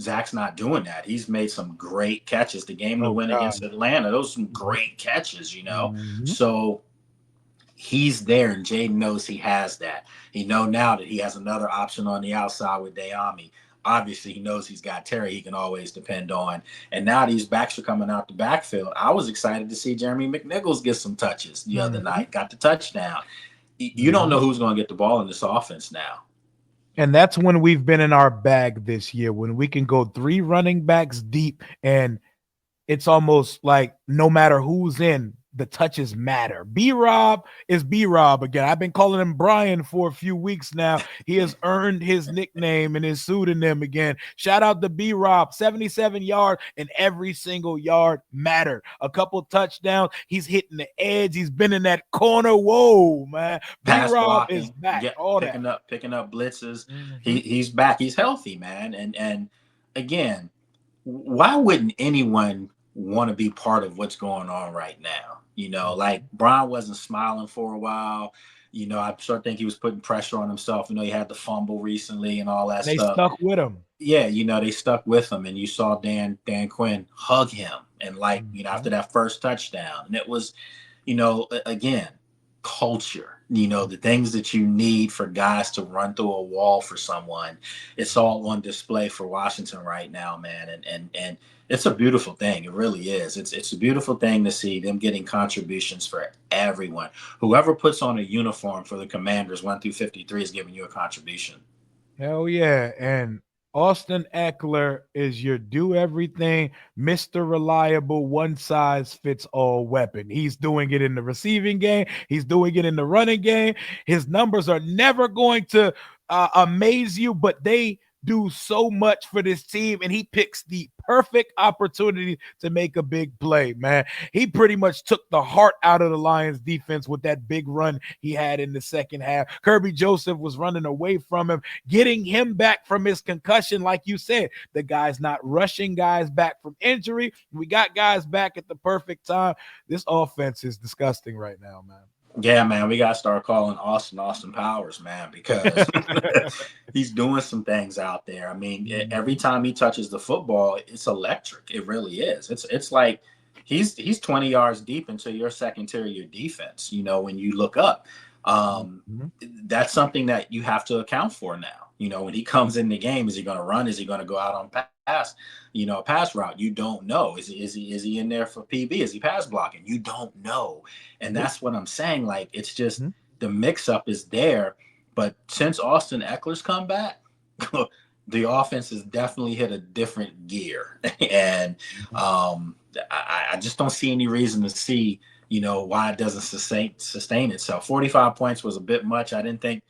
Zach's not doing that. He's made some great catches. The game to Oh win God. against Atlanta, those are some Mhm. great catches, you know. Mhm. So he's there, and Jayden knows he has that. He know now that he has another option on the outside with Dayami. Obviously, he knows he's got Terry he can always depend on. And now these backs are coming out the backfield. I was excited to see Jeremy McNichols get some touches the other Mhm. night, got the touchdown. You don't Mhm. know who's going to get the ball in this offense now. And that's when we've been in our bag this year, when we can go three running backs deep, and it's almost like no matter who's in, the touches matter. B Rob is B Rob again. I've been calling him Brian for a few weeks now. He has earned his nickname and his pseudonym again. Shout out to B Rob, 77 yards, and every single yard mattered. A couple touchdowns. He's hitting the edge. He's been in that corner. Whoa, man. B Pass Rob is blocking, back. All that. picking up blitzes. Mm-hmm. He's back. He's healthy, man. And again, why wouldn't anyone want to be part of what's going on right now? You know, like Brian wasn't smiling for a while. You know, I sure think he was putting pressure on himself. You know, he had the fumble recently and all that And they stuff. stuck with him. Yeah, you know, they stuck with him, and you saw Dan Quinn hug him, and like, you know, Mm-hmm. after that first touchdown, and it was, you know, again, culture. You know, the things that you need for guys to run through a wall for someone, it's all on display for Washington right now, man, and it's a beautiful thing. It really is. It's a beautiful thing to see them getting contributions for everyone. Whoever puts on a uniform for the Commanders 1 through 53 is giving you a contribution. Hell yeah. And Austin Eckler is your do everything, Mr. Reliable, one size fits all weapon. He's doing it in the receiving game, he's doing it in the running game. His numbers are never going to amaze you, but they do so much for this team, and he picks the perfect opportunity to make a big play, man. He pretty much took the heart out of the Lions defense with that big run he had in the second half. Kirby Joseph was running away from him, getting him back from his concussion. Like you said, the guy's not rushing guys back from injury. We got guys back at the perfect time. This offense is disgusting right now, man. Yeah, man, we gotta start calling Austin Powers, man, because he's doing some things out there. I mean, every time he touches the football, it's electric. It really is. It's like he's 20 yards deep into your secondary defense. You know, when you look up, um, Mhm. that's something that you have to account for now. You know, when he comes in the game, is he going to run? Is he going to go out on pass? You know, a pass route. You don't know. Is he in there for PB? Is he pass blocking? You don't know. And Nope. that's what I'm saying. Like, it's just Mhm. the mix up is there. But since Austin Eckler's come back, the offense has definitely hit a different gear. And Mhm. I just don't see any reason to see, you know, why it doesn't sustain itself. 45 points was a bit much. I didn't think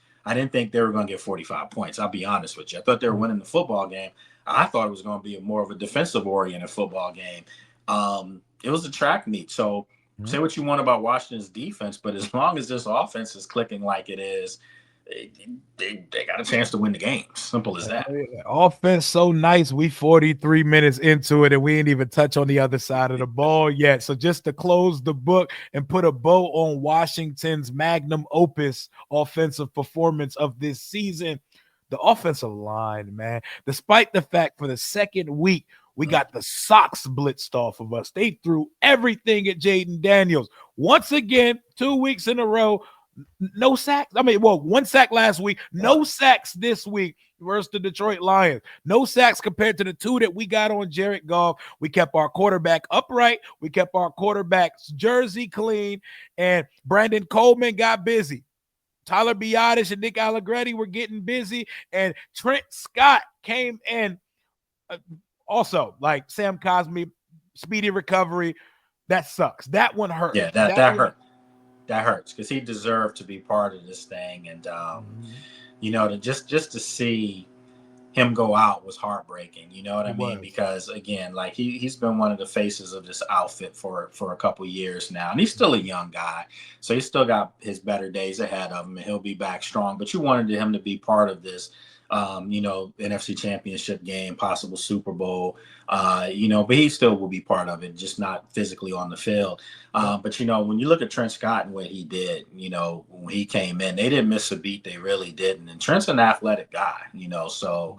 they were going to get 45 points. I'll be honest with you. I thought they were winning the football game. I thought it was going to be more of a defensive oriented football game. It was a track meet. So Mhm. say what you want about Washington's defense, but as long as this offense is clicking like it is, they got a chance to win the game. Simple as that. Yeah. Offense so nice. We 43 minutes into it, and we ain't even touch on the other side of the ball yet. So just to close the book and put a bow on Washington's magnum opus offensive performance of this season, the offensive line, man. Despite the fact for the second week we got the socks blitzed off of us, they threw everything at Jayden Daniels once again. 2 weeks in a row, no sacks. I mean, well, one sack last week, no sacks this week versus the Detroit Lions. No sacks compared to the two that we got on Jared Goff. We kept our quarterback upright. We kept our quarterback's jersey clean, and Brandon Coleman got busy. Tyler Biotis and Nick Allegretti were getting busy, and Trent Scott came in. Uh, Also, like Sam Cosmi, speedy recovery. That sucks. That one hurt. Yeah, that That that one. hurt. That hurts because he deserved to be part of this thing, and Mhm. you know, to just to see him go out was heartbreaking. You know what I It mean? was. Because again, like he's been one of the faces of this outfit for a couple years now, and he's still a young guy, so he's still got his better days ahead of him, and he'll be back strong. But you wanted him to be part of this NFC Championship game, possible Super Bowl. But he still will be part of it, just not physically on the field. Yep. But when you look at Trent Scott and what he did, when he came in, they didn't miss a beat. They really didn't. And Trent's an athletic guy, so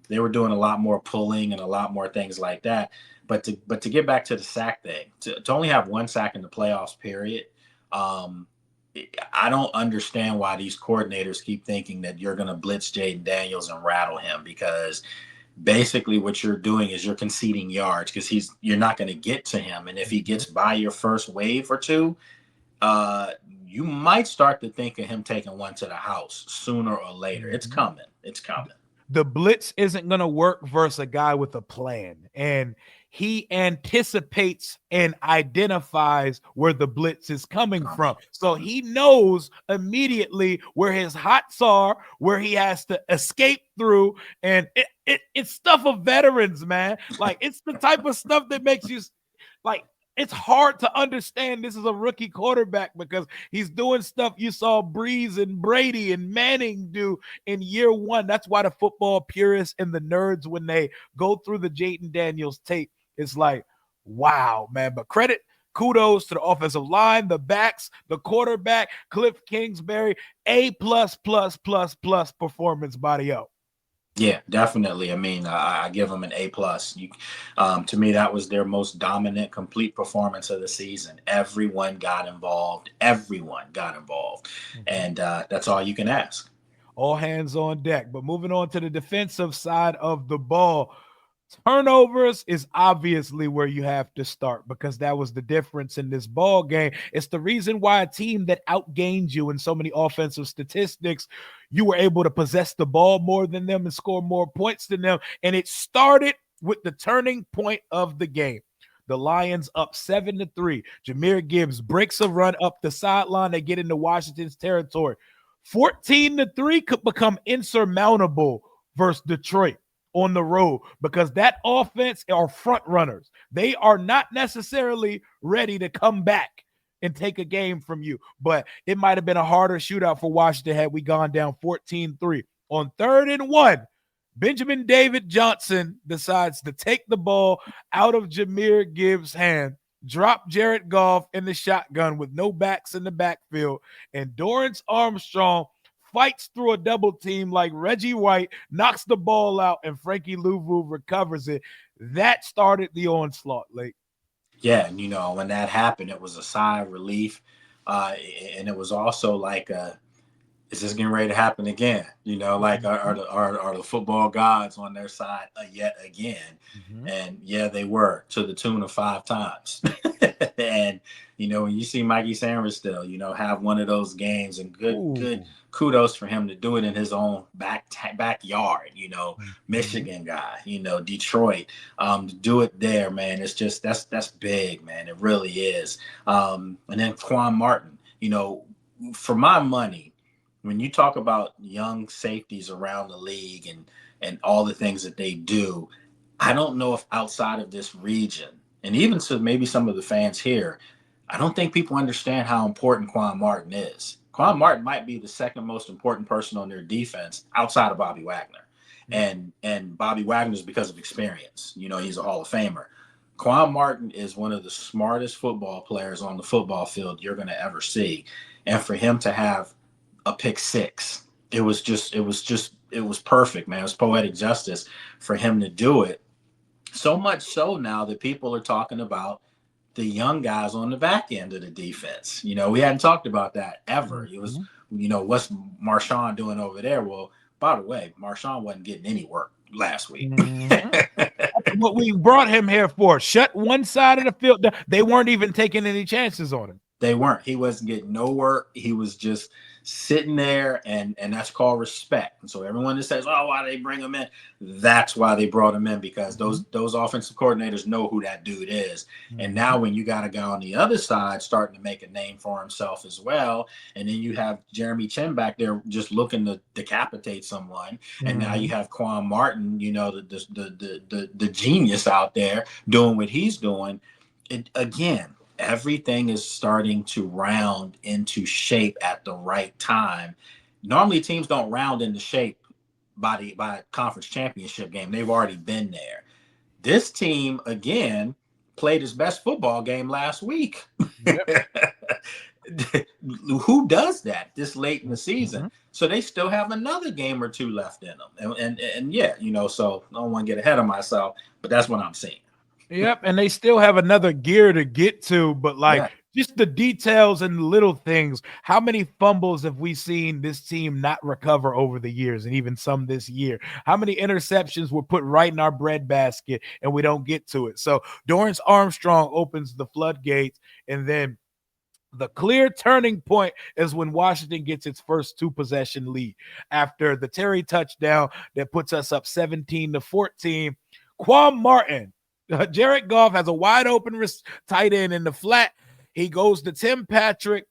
they were doing a lot more pulling and a lot more things like that. But to get back to the sack thing, to only have one sack in the playoffs, period. Um, I don't understand why these coordinators keep thinking that you're going to blitz Jayden Daniels and rattle him, because basically what you're doing is you're conceding yards, because you're not going to get to him. And if he Mhm. gets by your first wave or two, uh, you might start to think of him taking one to the house sooner or later. It's Mhm. coming. It's coming. The blitz isn't going to work versus a guy with a plan. And he anticipates and identifies where the blitz is coming Coming. from. So he knows immediately where his hots are, where he has to escape through. And it's stuff of veterans, man. Like, it's the type of stuff that makes you like, it's hard to understand this is a rookie quarterback, because he's doing stuff you saw Breeze and Brady and Manning do in year one. That's why the football purists and the nerds, when they go through the Jayden Daniels tape, it's like, wow, man. But kudos to the offensive line, the backs, the quarterback, Cliff Kingsbury, A plus plus plus plus performance by the O. Yeah, definitely. I mean, I give them an A plus. To me, that was their most dominant, complete performance of the season. Everyone got involved. Everyone got involved, Mhm. and that's all you can ask. All hands on deck. But moving on to the defensive side of the ball, turnovers is obviously where you have to start, because that was the difference in this ball game. It's the reason why a team that outgained you in so many offensive statistics, you were able to possess the ball more than them and score more points than them. And it started with the turning point of the game. The Lions up 7-3. Jahmyr Gibbs breaks a run up the sideline. They get into Washington's territory. 14-3 could become insurmountable versus Detroit on the road, because that offense are front runners. They are not necessarily ready to come back and take a game from you. But it might have been a harder shootout for Washington had we gone down 14-3. On 3rd and 1, Benjamin David Johnson decides to take the ball out of Jahmyr Gibbs' hand, drop Jared Goff in the shotgun with no backs in the backfield, and Dorrance Armstrong fights through a double team like Reggie White, knocks the ball out, and Frankie Louvu recovers it. That started the onslaught, Lake. Yeah, and when that happened, it was a sigh of relief, uh, and it was also like is this getting ready to happen again? Like are the football gods on their side yet again? Mm-hmm. And yeah, they were, to the tune of 5 times. And when you see Mikey Sanders still, have one of those games, and good Ooh. kudos for him to do it in his own backyard. Mm-hmm. Michigan guy, Detroit, to do it there, man. It's just that's big, man. It really is. And then Quan Martin, for my money, when you talk about young safeties around the league and all the things that they do, I don't know if outside of this region, and even to maybe some of the fans here, I don't think people understand how important Quan Martin is. Quan Martin might be the second most important person on their defense outside of Bobby Wagner. Yep. And Bobby Wagner's because of experience. He's a Hall of Famer. Quan Martin is one of the smartest football players on the football field you're going to ever see. And for him to have a pick six, it was perfect, man. It was poetic justice for him to do it. So much so now that people are talking about the young guys on the back end of the defense. We hadn't talked about that ever. It was, Mm-hmm. what's Marshawn doing over there? Well, by the way, Marshawn wasn't getting any work last week. Mm-hmm. That's what we brought him here for. Shut one side of the field down. They weren't even taking any chances on him. They weren't. He wasn't getting no work. He was just sitting there, and that's called respect. And so everyone that says, "Oh, why they bring him in?" That's why they brought him in, because Mm-hmm. those offensive coordinators know who that dude is. And Mm-hmm. now when you got a guy on the other side starting to make a name for himself as well, and then you have Jeremy Chin back there just looking to decapitate someone, and now you Mm-hmm. have Quan Martin, the genius out there doing what he's doing. Again, everything is starting to round into shape at the right time. Normally, teams don't round into shape by conference championship game. They've already been there. This team again played his best football game last week. Yep. Who does that this late in the season? Mm-hmm. So they still have another game or two left in them. And yeah, so I don't want to get ahead of myself, but that's what I'm seeing. Yep, and they still have another gear to get to, but like Yeah. just the details and little things. How many fumbles have we seen this team not recover over the years, and even some this year? How many interceptions were put right in our breadbasket and we don't get to it? So Dorrance Armstrong opens the floodgates, and then the clear turning point is when Washington gets its first 2-possession lead after the Terry touchdown that puts us up 17-14. Quan Martin, Jared Goff has a wide open tight end in the flat. He goes to Tim Patrick,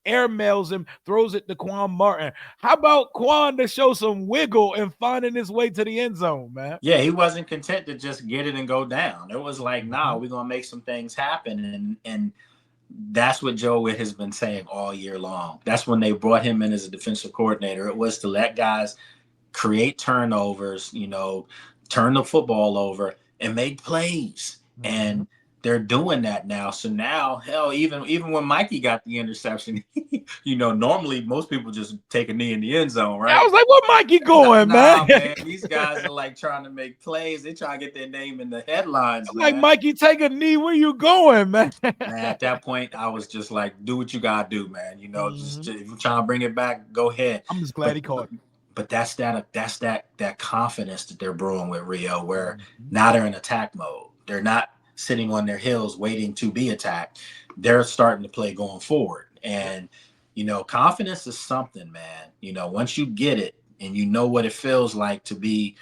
airmails him, throws it to Quan Martin. How about Quan to show some wiggle and finding his way to the end zone, man? Yeah, he wasn't content to just get it and go down. It was like, nah, Mhm. we're gonna make some things happen. And that's what Joe Witt has been saying all year long. That's when they brought him in as a defensive coordinator. It was to let guys create turnovers, turn the football over and make plays. Mhm. And they're doing that now. So now, hell, even when Mikey got the interception, normally most people just take a knee in the end zone, I right? was like, "What Mikey Nah, going, man?" nah, man. These guys are like trying to make plays. They try to get their name in the headlines, I'm like, man. "Mikey, take a knee. Where you going, man?" Man, at that point, I was just like, do what you gotta do, man. Mhm. If you're trying to bring it back, go ahead. I'm just glad But he caught it. but that's that confidence that they're brewing with Rio, where Mhm. now they're in attack mode. They're not sitting on their heels waiting to be attacked. They're starting to play going forward. Yep. And confidence is something, man. Once you get it and you know what it feels like to be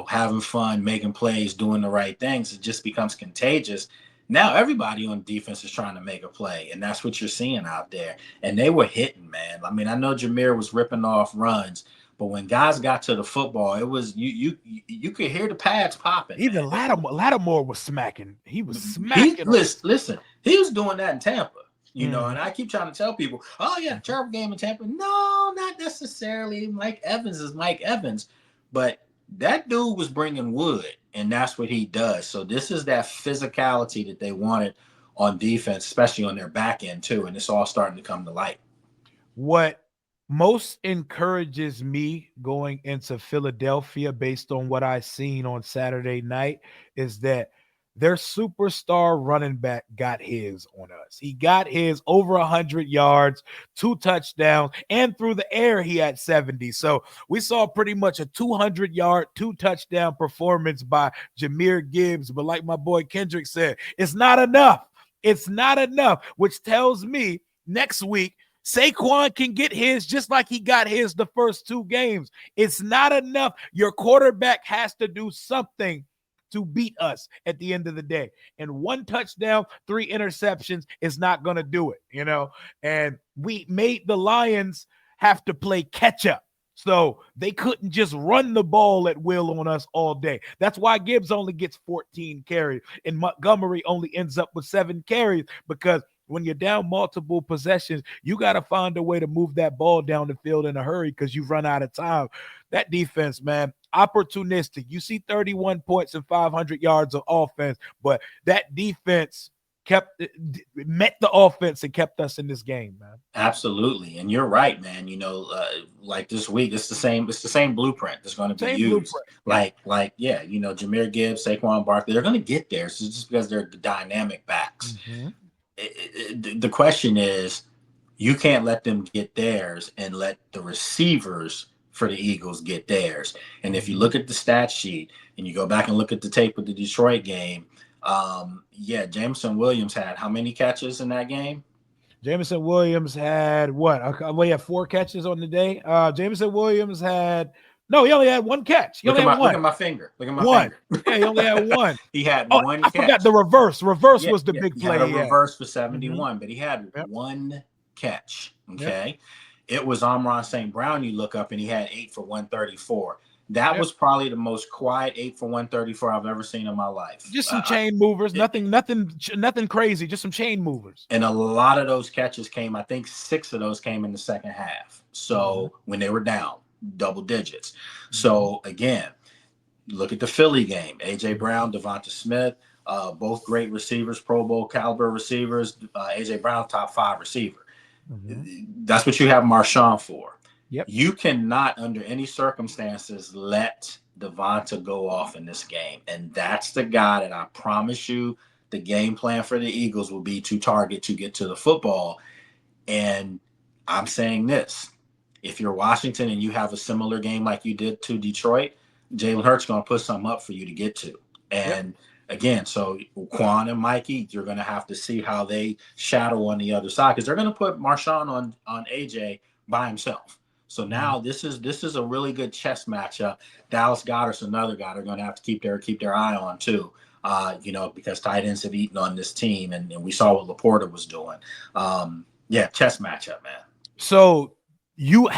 having fun, making plays, doing the right things, it just becomes contagious. Now everybody on defense is trying to make a play, and that's what you're seeing out there. And they were hitting, man. I mean, I know Jameer was ripping off runs, but when guys got to the football, it was you could hear the pads popping, Even man. Lattimore was smacking. He was He smacking on. listen, he was doing that in Tampa. And Mhm. I keep trying to tell people, oh yeah, Mhm. terrible game in Tampa. No, not necessarily. Mike Evans is Mike Evans, but that dude was bringing wood, and that's what he does. So this is that physicality that they wanted on defense, especially on their back end too, and it's all starting to come to light. What most encourages me going into Philadelphia based on what I seen on Saturday night is that their superstar running back got his on us. He got his over 100 yards, 2 touchdowns, and through the air, he had 70. So we saw pretty much a 200-yard, 2-touchdown performance by Jahmyr Gibbs. But like my boy Kendrick said, it's not enough. It's not enough, which tells me next week Saquon can get his just like he got his the first 2 games. It's not enough. Your quarterback has to do something to beat us at the end of the day. And 1 touchdown, 3 interceptions is not going to do it. And we made the Lions have to play catch up. So they couldn't just run the ball at will on us all day. That's why Gibbs only gets 14 carries and Montgomery only ends up with 7 carries because when you're down multiple possessions, you got to find a way to move that ball down the field in a hurry because you've run out of time. That defense, man, opportunistic. You see 31 points and 500 yards of offense, but that defense met the offense and kept us in this game, man. Absolutely, and you're right, man. Like this week, it's the same. It's the same blueprint that's going to be Same used. blueprint. Yep. Like yeah, Jahmyr Gibbs, Saquon Barkley, they're going to get there. So just because they're dynamic backs. Mm-hmm. The question is, you can't let them get theirs and let the receivers for the Eagles get theirs. And if you Mm-hmm. look at the stat sheet and you go back and look at the tape of the Detroit game, yeah, Jameson Williams had how many catches in that game? Jameson Williams had what? We had 4 catches on the day. Jameson Williams had no, he only had 1 catch. He only had Look one. at my finger. Look at my One. finger. Yeah, he only had one. He had Oh, one I forgot the catch. reverse. Reverse Yeah, was the yeah. big He had a play he had. reverse for Mm-hmm. 71, but he had Yep. one catch. Yep. Okay. It was Amon St. Brown, you look up, and he had 8 for 134. That Yep. was probably the most quiet 8 for 134 I've ever seen in my life. Just some chain movers. Nothing crazy. Just some chain movers. And a lot of those catches came, I think 6 of those came in the second half. Mm-hmm. So when they were down. double digits. Mhm. So again, look at the Philly game. AJ Mhm. Brown, Devonta Smith, both great receivers, Pro Bowl caliber receivers. AJ Brown, top 5 receiver. Mhm. That's what you have Marshawn for. Yep. You cannot, under any circumstances, let Devonta go off in this game. And that's the guy that I promise you the game plan for the Eagles will be to target to get to the football. And I'm saying this. If you're Washington and you have a similar game like you did to Detroit, Jalen Hurts going to put something up for you to get to. Yep. And again, so Quan and Mikey, you're going to have to see how they shadow on the other side because they're going to put Marshawn on AJ by himself. So Mhm. now this is a really good chess matchup. Dallas Goedert's another guy they're going to have to keep their eye on too. Because tight ends have eaten on this team, and we saw what Laporta was doing. Yeah, chess matchup, man. So you're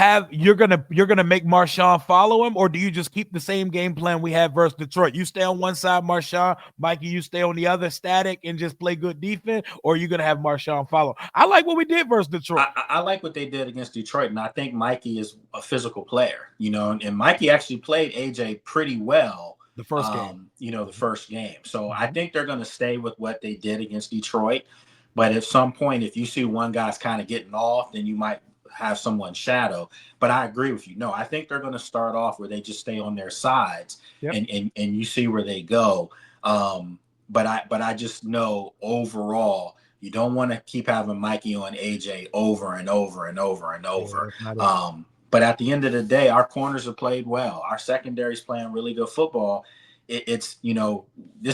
gonna make Marshawn follow him, or do you just keep the same game plan we had versus Detroit? You stay on one side, Marshawn, Mikey, you stay on the other, static, and just play good defense, or are you gonna have Marshawn follow? I like what we did versus Detroit I like what they did against Detroit, and I think Mikey is a physical player, and Mikey actually played AJ pretty well, the first game. the first game. So I Mhm. think they're going to stay with what they did against Detroit. But at some point, if you see one guy's kind of getting off, then you might have someone shadow. But I agree with you. No, I think they're going to start off where they just stay on their sides, Yep. and you see where they go. But I just know overall you don't want to keep having Mikey on AJ over and over and over and Yeah, over. that's not it. But at the end of the day, our corners have played well. Our secondary's playing really good football. This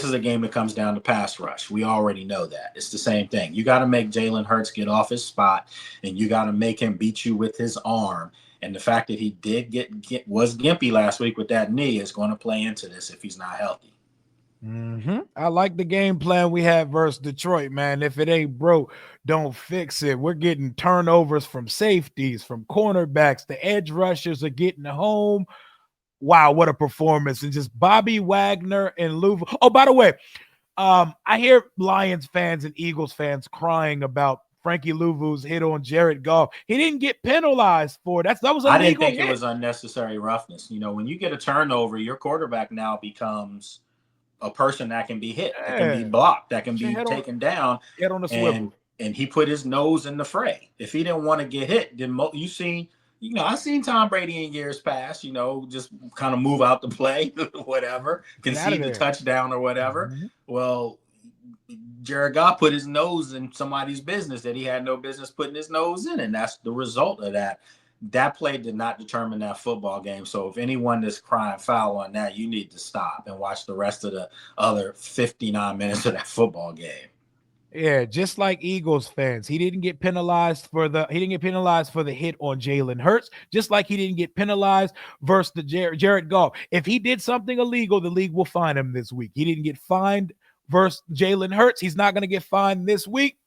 is a game that comes down to pass rush. We already know that. It's the same thing. You got to make Jalen Hurts get off his spot, and you got to make him beat you with his arm. And the fact that he did was gimpy last week with that knee is going to play into this if he's not healthy. I like the game plan we had versus Detroit, man. If it ain't broke, don't fix it. We're getting turnovers from safeties, from cornerbacks. The edge rushers are getting home. Wow, what a performance. And just Bobby Wagner and Louisville. Oh, by the way, I hear Lions fans and Eagles fans crying about Frankie Louvu's hit on Jared Goff. He didn't get penalized for it. That was a I didn't legal think it hit. was unnecessary roughness. When you get a turnover, your quarterback now becomes a person that can be hit, that can be Yeah. blocked, that can Put your be head on taken down, head on the and swivel. and he put his nose in the fray. If he didn't want to get hit, then you seen, I've seen Tom Brady in years past, just kind of move out the play, whatever, Get out of concede the there. touchdown or whatever. Mhm. Well, Jared Goff put his nose in somebody's business that he had no business putting his nose in, and that's the result of that. That play did not determine that football game. So if anyone is crying foul on that, you need to stop and watch the rest of the other 59 minutes of that football game. Yeah, just like Eagles fans, he didn't get penalized for the hit on Jalen Hurts, just like he didn't get penalized versus the Jared Goff. If he did something illegal, the league will fine him this week. He didn't get fined versus Jalen Hurts. He's not going to get fined this week.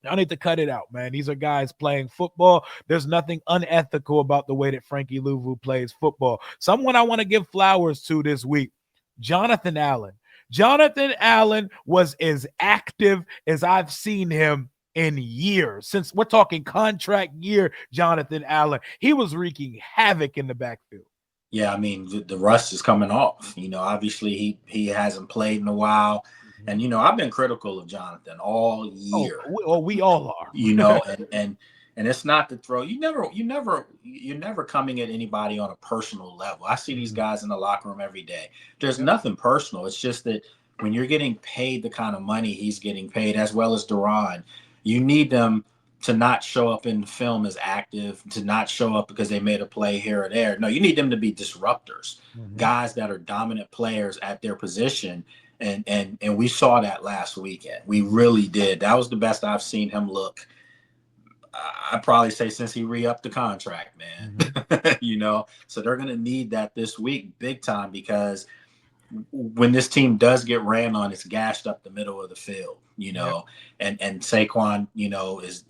Y'all need to cut it out, man. These are guys playing football. There's nothing unethical about the way that Frankie Louvu plays football. Someone I want to give flowers to this week, Jonathan Allen. Jonathan Allen was as active as I've seen him in years. Since we're talking contract year, Jonathan Allen, he was wreaking havoc in the backfield. Yeah, I mean the rust is coming off. Obviously he hasn't played in a while, Mhm. and I've been critical of Jonathan all Oh, year. we all are. And it's not to throw. You're never coming at anybody on a personal level. I see these Mhm. guys in the locker room every day. There's Yep. nothing personal. It's just that when you're getting paid the kind of money he's getting paid, as well as Duran, you need them to not show up in film as active, to not show up because they made a play here or there. No, you need them to be disruptors, Mhm. guys that are dominant players at their position. And we saw that last weekend. We really did. That was the best I've seen him look. I'd probably say since he re-upped the contract, Mhm. man. So they're gonna need that this week, big time, because when this team does get ran on, it's gashed up the middle of the field, Yep. and Saquon,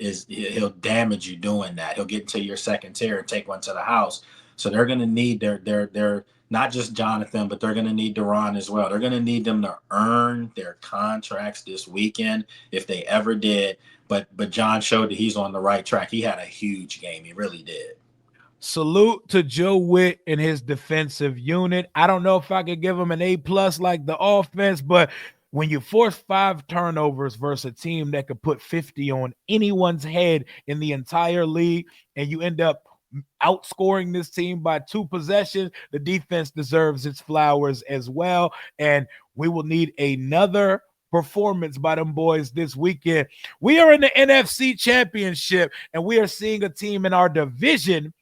is he'll damage you doing that. He'll get into your second tier and take one to the house. So they're going to need their not just Jonathan, but they're going to need Duran as well. They're going to need them to earn their contracts this weekend if they ever did. But John showed that he's on the right track. He had a huge game. He really did. Salute to Joe Witt and his defensive unit. I don't know if I could give him an A plus like the offense, but when you force 5 turnovers versus a team that could put 50 on anyone's head in the entire league, and you end up outscoring this team by 2 possessions, the defense deserves its flowers as well. And we will need another performance by them boys this weekend. We are in the NFC Championship, and we are seeing a team in our division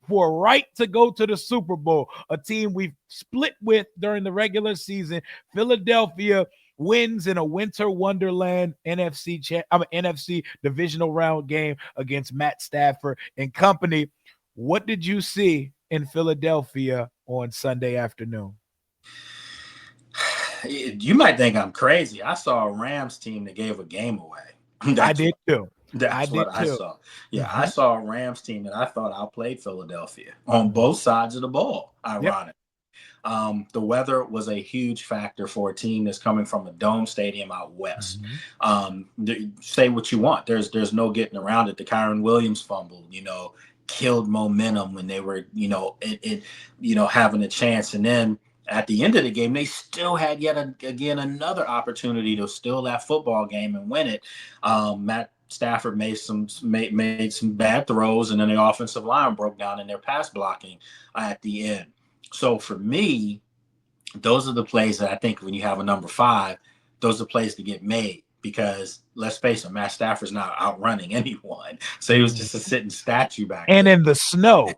for a right to go to the Super Bowl, a team we've split with during the regular season. Philadelphia wins in a winter wonderland NFC divisional round game against Matt Stafford and company. What did you see in Philadelphia on Sunday afternoon? You might think I'm crazy. I saw a Rams team that gave a game away. I That's did what too. I that's did what I too. saw. Yeah, I Mm-hmm. saw a Rams team that I thought outplayed Philadelphia on Mm-hmm. both sides of the ball. Yep. Ironic. The weather was a huge factor for a team that's coming from a dome stadium out west. Mm-hmm. Say what you want. There's no getting around it. The Kyron Williams fumble, killed momentum when they were, having a chance. And then at the end of the game, they still had again another opportunity to steal that football game and win it. Matt Stafford made some bad throws, and then the offensive line broke down in their pass blocking at the end. So for me, those are the plays that I think when you have a number 5, those are the plays to get made, because let's face it, Matt Stafford's not outrunning anyone. So he was just a Mm-hmm. sitting statue back And there. in And the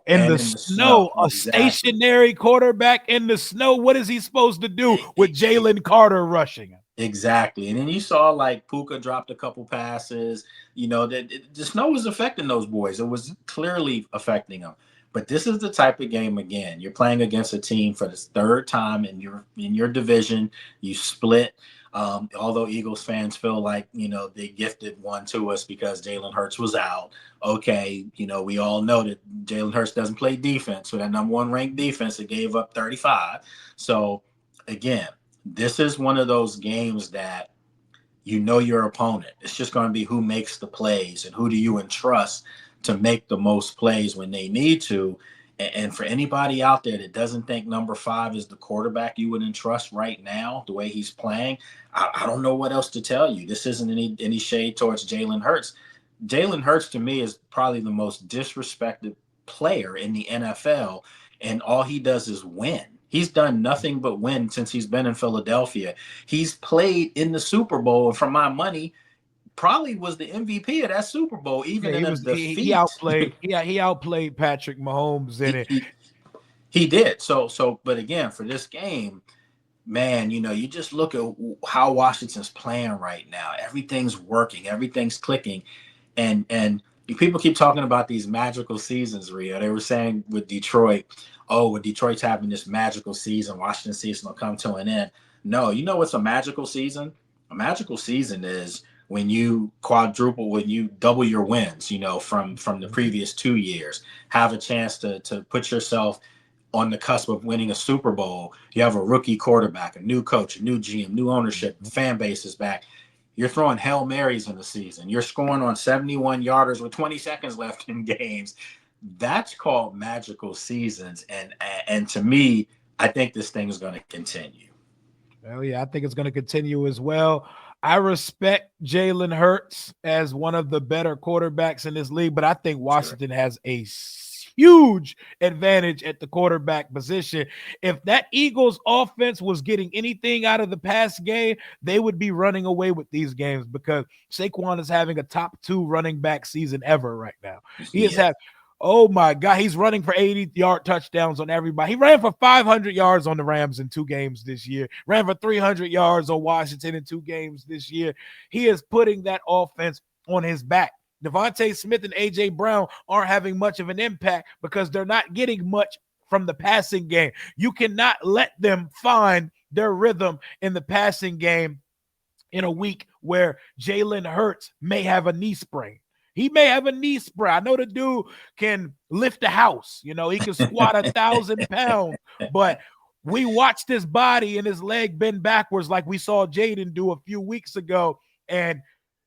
in the snow, snow, a exactly. stationary quarterback in the snow. What is he supposed to do It, with it, it, Jalen Carter rushing him? exactly. And then you saw like Puka dropped a couple passes. The snow was affecting those boys. It was clearly affecting them. But this is the type of game again. You're playing against a team for the third time in your division. You split. Although Eagles fans feel like they gifted one to us because Jalen Hurts was out. Okay, we all know that Jalen Hurts doesn't play defense. So that number 1 ranked defense that gave up 35. So again, this is one of those games that your opponent. It's just going to be who makes the plays and who do you entrust to make the most plays when they need to. And for anybody out there that doesn't think number 5 is the quarterback you would entrust right now, the way he's playing, I don't know what else to tell you. This isn't any shade towards Jalen Hurts. Jalen Hurts to me is probably the most disrespected player in the NFL, and all he does is win. He's done nothing but win since he's been in Philadelphia. He's played in the Super Bowl, and for my money, probably was the MVP of that Super Bowl, Yeah, even he in a was he defeat. outplayed he outplayed Patrick Mahomes in he, it. he, he did. But again, for this game, man, you just look at how Washington's playing right now. Everything's working, everything's clicking. And people keep talking about these magical seasons, Rio. They were saying with Detroit, oh, when Detroit's having this magical season, Washington season will come to an end. No, you know what's a magical season? A magical season is when you double your wins, from the Mhm. previous 2 years, have a chance to put yourself on the cusp of winning a Super Bowl. You have a rookie quarterback, a new coach, a new GM, new ownership, the fan base is back. You're throwing Hail Marys in the season. You're scoring on 71 yarders with 20 seconds left in games. That's called magical seasons. And to me, I think this thing is going to continue. Well, yeah, I think it's going to continue as well. I respect Jalen Hurts as one of the better quarterbacks in this league, but I think Sure. Washington has a huge advantage at the quarterback position. If that Eagles offense was getting anything out of the past game, they would be running away with these games because Saquon is having a top 2 running back season ever right now. He is Yeah. having Oh my God, he's running for 80-yard touchdowns on everybody. He ran for 500 yards on the Rams in 2 games this year, ran for 300 yards on Washington in 2 games this year. He is putting that offense on his back. Devontae Smith and A.J. Brown aren't having much of an impact because they're not getting much from the passing game. You cannot let them find their rhythm in the passing game in a week where Jalen Hurts may have a knee sprain. He may have a knee sprain. I know the dude can lift a house. He can squat 1,000 pounds, but we watched his body and his leg bend backwards like we saw Jayden do a few weeks ago. And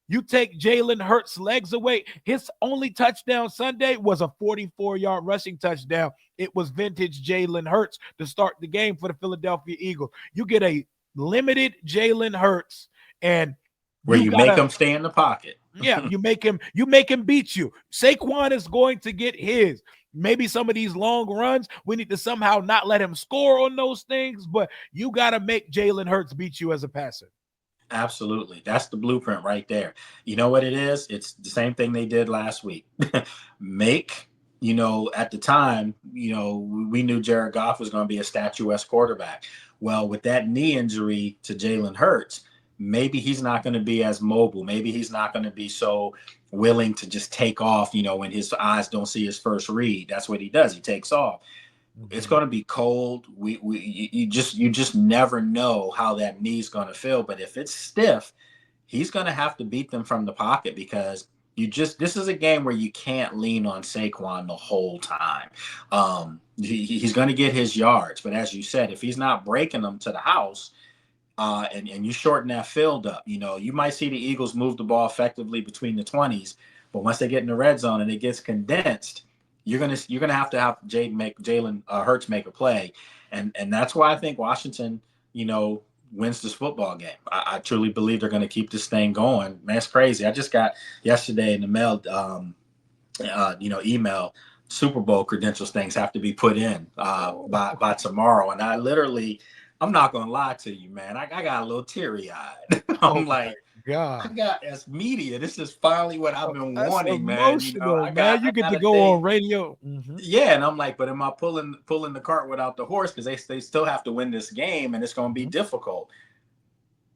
You take Jalen Hurts' legs away. His only touchdown Sunday was a 44-yard rushing touchdown. It was vintage Jalen Hurts to start the game for the Philadelphia Eagles. You get a limited Jalen Hurts, and Where you you make gotta, them stay in the pocket. yeah, you make him beat you. Saquon is going to get his. Maybe some of these long runs, we need to somehow not let him score on those things, but you got to make Jalen Hurts beat you as a passer. Absolutely. That's the blueprint right there. You know what it is? It's the same thing they did last week. Make, at the time, we knew Jared Goff was going to be a statuesque quarterback. Well, with that knee injury to Jalen Hurts, maybe he's not going to be as mobile. Maybe he's not going to be so willing to just take off, when his eyes don't see his first read. That's what he does. He takes off. It's Mhm. going to be cold. You just never know how that knee's going to feel. But if it's stiff, he's going to have to beat them from the pocket because this is a game where you can't lean on Saquon the whole time. He's going to get his yards, but as you said, if he's not breaking them to the house, and you shorten that field up, you might see the Eagles move the ball effectively between the 20s, but once they get in the red zone and it gets condensed, you're gonna have Jalen Hurts make a play, and that's why I think Washington, wins this football game. I truly believe they're going to keep this thing going. Man, it's crazy. I just got yesterday in the mail, email. Super Bowl credentials things have to be put in Oh, by tomorrow, and I'm not gonna lie to you, man. I got a little teary eyed. oh I'm my like, I God. got as media. This is finally what I've Oh, been that's wanting, man. emotional, I man. got You I get got to a go thing. on radio. Mhm. Yeah, and I'm like, but am I pulling the cart without the horse? Because they still have to win this game, and it's going to be Mhm. difficult.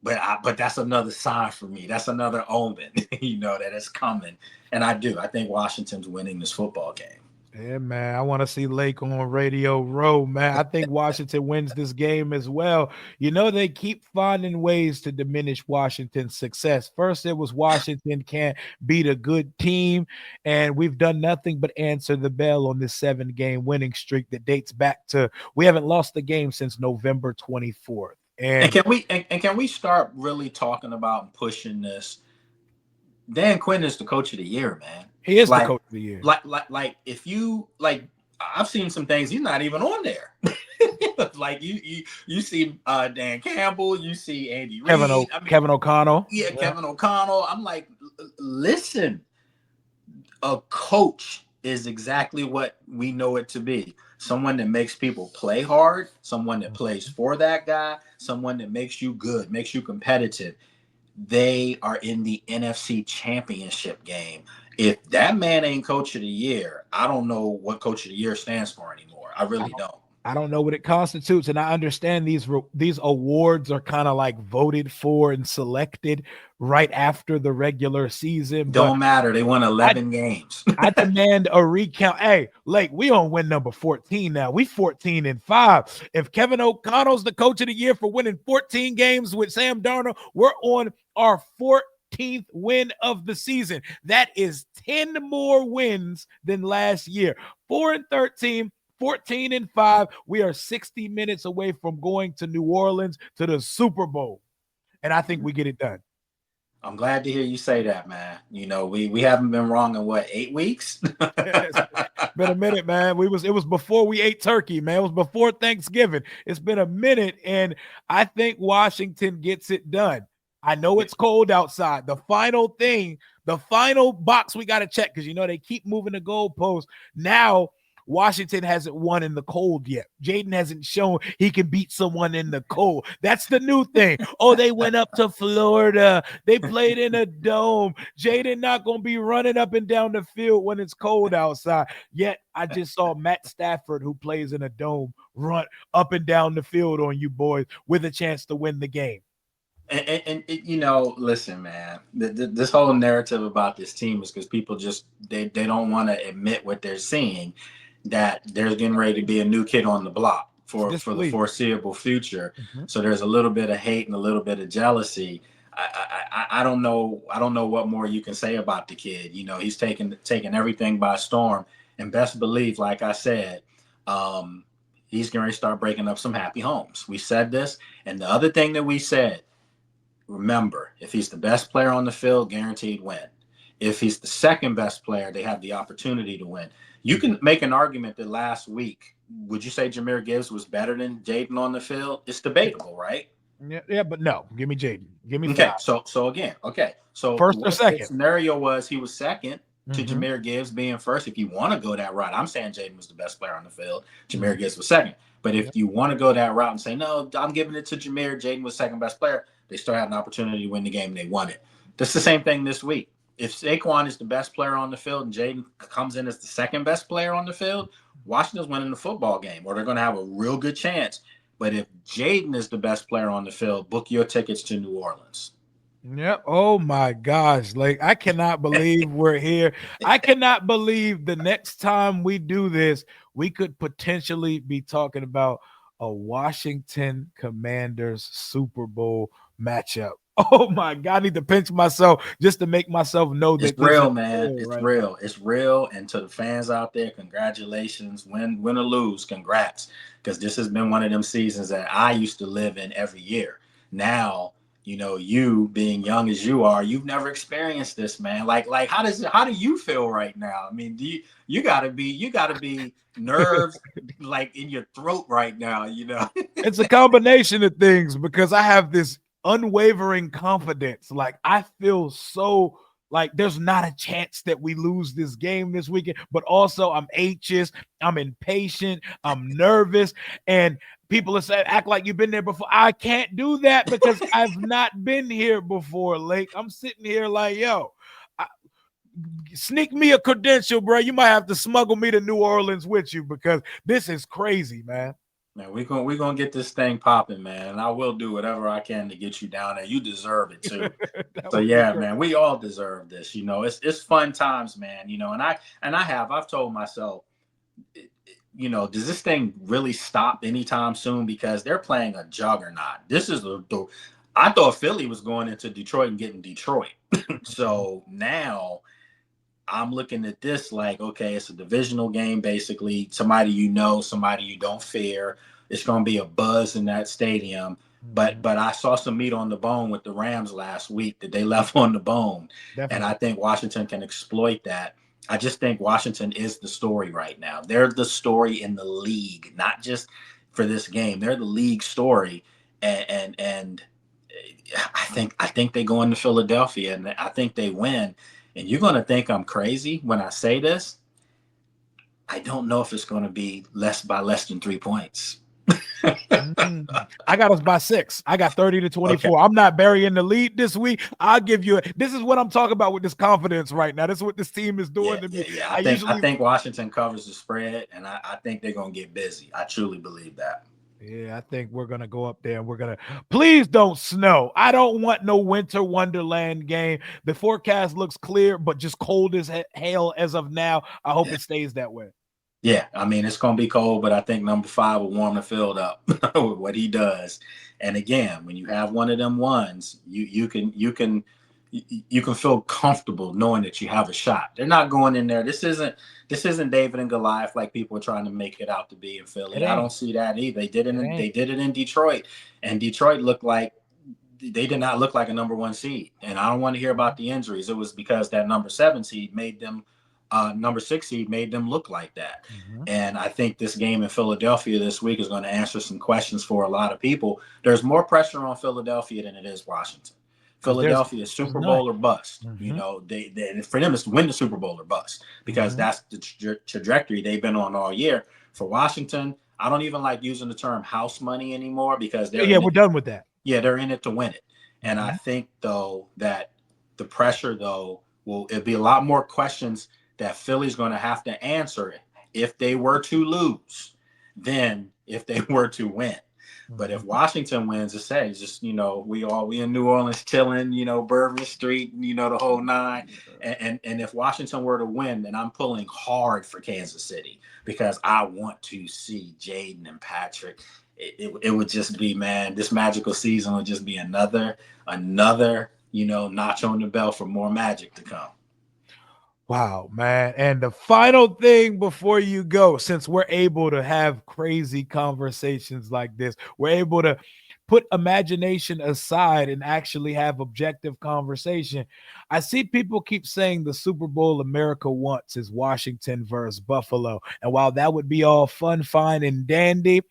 But that's another sign for me. That's another omen, that it's coming. And I think Washington's winning this football game. Yeah, man. I want to see Lake on Radio Row, man. I think Washington wins this game as well. They keep finding ways to diminish Washington's success. First, it was Washington can't beat a good team, and we've done nothing but answer the bell on this 7-game winning streak that dates back to we haven't lost the game since November 24th. And And can we start really talking about and pushing this? Dan Quinn is the coach of the year, man. he is the Like, coach of the year. if you like, I've seen some things he's not even on there. Like you see Dan Campbell, you see Andy Reid. I mean, Kevin O'Connell. yeah, Yeah. Kevin O'Connell. I'm like, listen, a coach is exactly what we know it to be. Someone that makes people play hard, someone that plays for that guy, someone that makes you good, makes you competitive. They are in the NFC championship game. If that man ain't coach of the year, I don't know what coach of the year stands for anymore. I really don't. I don't know what it constitutes, and I understand these awards are kind of like voted for and selected right after the regular season. But Don't matter. They won I 11 games. I demand a recount. Hey, Lake, we on win number 14 now. We 14-5. If Kevin O'Connell's the coach of the year for winning 14 games with Sam Darnold, we're on our 14th win of the season. That is 10 more wins than last year. 4-13. 14-5. We are 60 minutes away from going to New Orleans to the Super Bowl. And I think we get it done. I'm glad to hear you say that, man. We haven't been wrong in what, 8 weeks? It's been a minute, man. It was before we ate turkey, man. It was before Thanksgiving. It's been a minute, and I think Washington gets it done. I know it's cold outside. The final box we got to check because they keep moving the goalposts. Now Washington hasn't won in the cold yet. Jayden hasn't shown he can beat someone in the cold. That's the new thing. Oh, they went up to Florida. They played in a dome. Jayden not going to be running up and down the field when it's cold outside. Yet I just saw Matt Stafford, who plays in a dome, run up and down the field on you boys with a chance to win the game. Listen, man, this whole narrative about this team is because people just they don't want to admit what they're seeing, that there's getting ready to be a new kid on the block It's for the disbelief. foreseeable future. Mhm. So there's a little bit of hate and a little bit of jealousy. I don't know. I don't know what more you can say about the kid. He's taking everything by storm, and best believe, like I said, he's going to start breaking up some happy homes. We said this, and the other thing that we said, remember, if he's the best player on the field, guaranteed win. If he's the second best player, they have the opportunity to win. You Mhm. can make an argument that last week, would you say Jahmyr Gibbs was better than Jayden on the field? It's debatable, right? Yeah, yeah, but no. Give me Jayden. Give me Okay, 5. so again, okay, so the First or worst case second. scenario was he was second to Mhm. Jahmyr Gibbs being first. If you want to go that route, I'm saying Jayden was the best player on the field. Mhm. Jahmyr Gibbs was second. But if Yep. you want to go that route and say no, I'm giving it to Jahmyr. Jayden was second best player. They still had an opportunity to win the game. And they won it. That's the same thing this week. If Saquon is the best player on the field and Jayden comes in as the second best player on the field, Washington's winning the football game, or they're going to have a real good chance. But if Jayden is the best player on the field, book your tickets to New Orleans. Yep. Oh my gosh. Like, I cannot believe we're here. I cannot believe the next time we do this, we could potentially be talking about a Washington Commanders Super Bowl matchup. Oh my God. I need to pinch myself just to make myself know It's that this is real, man. real It's right now. real. It's real. And to the fans out there, congratulations. Win or lose, congrats. Because this has been one of them seasons that I used to live in every year. Now, you being young as you are, you've never experienced this, man. Like how do you feel right now? I mean, you gotta be nerves like in your throat right now. It's a combination of things because I have this unwavering confidence. Like, I feel so like there's not a chance that we lose this game this weekend, but also I'm anxious, I'm impatient, I'm nervous, and people are saying act like you've been there before. I can't do that because I've not been here before, Lake. I'm sitting here like, yo, I, sneak me a credential, bro. You might have to smuggle me to New Orleans with you because this is crazy, man. Man, we're gonna get this thing popping, man. And I will do whatever I can to get you down there. You deserve it too. That So would be yeah, great. man, we all deserve this. It's fun times, man. I've told myself, does this thing really stop anytime soon? Because they're playing a juggernaut. This is the I thought Philly was going into Detroit and getting Detroit. So now I'm looking at this like, okay, it's a divisional game, basically. Somebody you don't fear. It's going to be a buzz in that stadium. But Mhm. but I saw some meat on the bone with the Rams last week that they left on the bone, and I Definitely. think Washington can exploit that. I just think Washington is the story right now. They're the story in the league, not just for this game. They're the league story, and I think they go into Philadelphia and I think they win. And you're going to think I'm crazy when I say this. I don't know if it's going to be less than 3 points. I got us by 6. I got 30 to Okay. 24. I'm not burying the lead this week. I'll give you this is what I'm talking about with this confidence right now. This is what this team is doing Yeah, to yeah, me. yeah. I I think I usually think Washington covers the spread, and I think they're going to get busy. I truly believe that. Yeah, I think we're gonna go up there and we're gonna please don't snow. I don't want no winter wonderland game. The forecast looks clear, but just cold as hell as of now. I hope Yeah. it stays that way. Yeah, I mean it's gonna be cold, but I think number 5 will warm the field up with what he does. And again, when you have one of them ones, you can feel comfortable knowing that you have a shot. They're not going in there. This isn't David and Goliath like people are trying to make it out to be in It Philly. I don't ain't. see that either. It They ain't. did it in Detroit, and Detroit looked like they did not look like a number 1 seed. And I don't want to hear about the injuries. It was because that number 7 seed made them number 6 seed made them look like that. Mhm. And I think this game in Philadelphia this week is going to answer some questions for a lot of people. There's more pressure on Philadelphia than it is Washington. Because Philadelphia is there's Super none. Bowl or bust. Mhm. They for them it's to win the Super Bowl or bust because Mhm. that's the trajectory they've been on all year. For Washington, I don't even like using the term house money anymore because Yeah, they're yeah, in we're it. done with that. Yeah, they're in it to win it. And I Mhm. think though that the pressure though will it'll be a lot more questions that Philly's going to have to answer if they were to lose than if they were to win. But if Mhm. Washington wins, it's just we in New Orleans chilling, Bourbon Street, the whole nine. And if Washington were to win, then I'm pulling hard for Kansas City because I want to see Jayden and Patrick. It would just be, man, this magical season would just be another notch on the belt for more magic to come. Wow, man. And the final thing before you go, since we're able to have crazy conversations like this, we're able to put imagination aside and actually have objective conversation. I see people keep saying the Super Bowl America wants is Washington versus Buffalo. And while that would be all fun, fine, and dandy,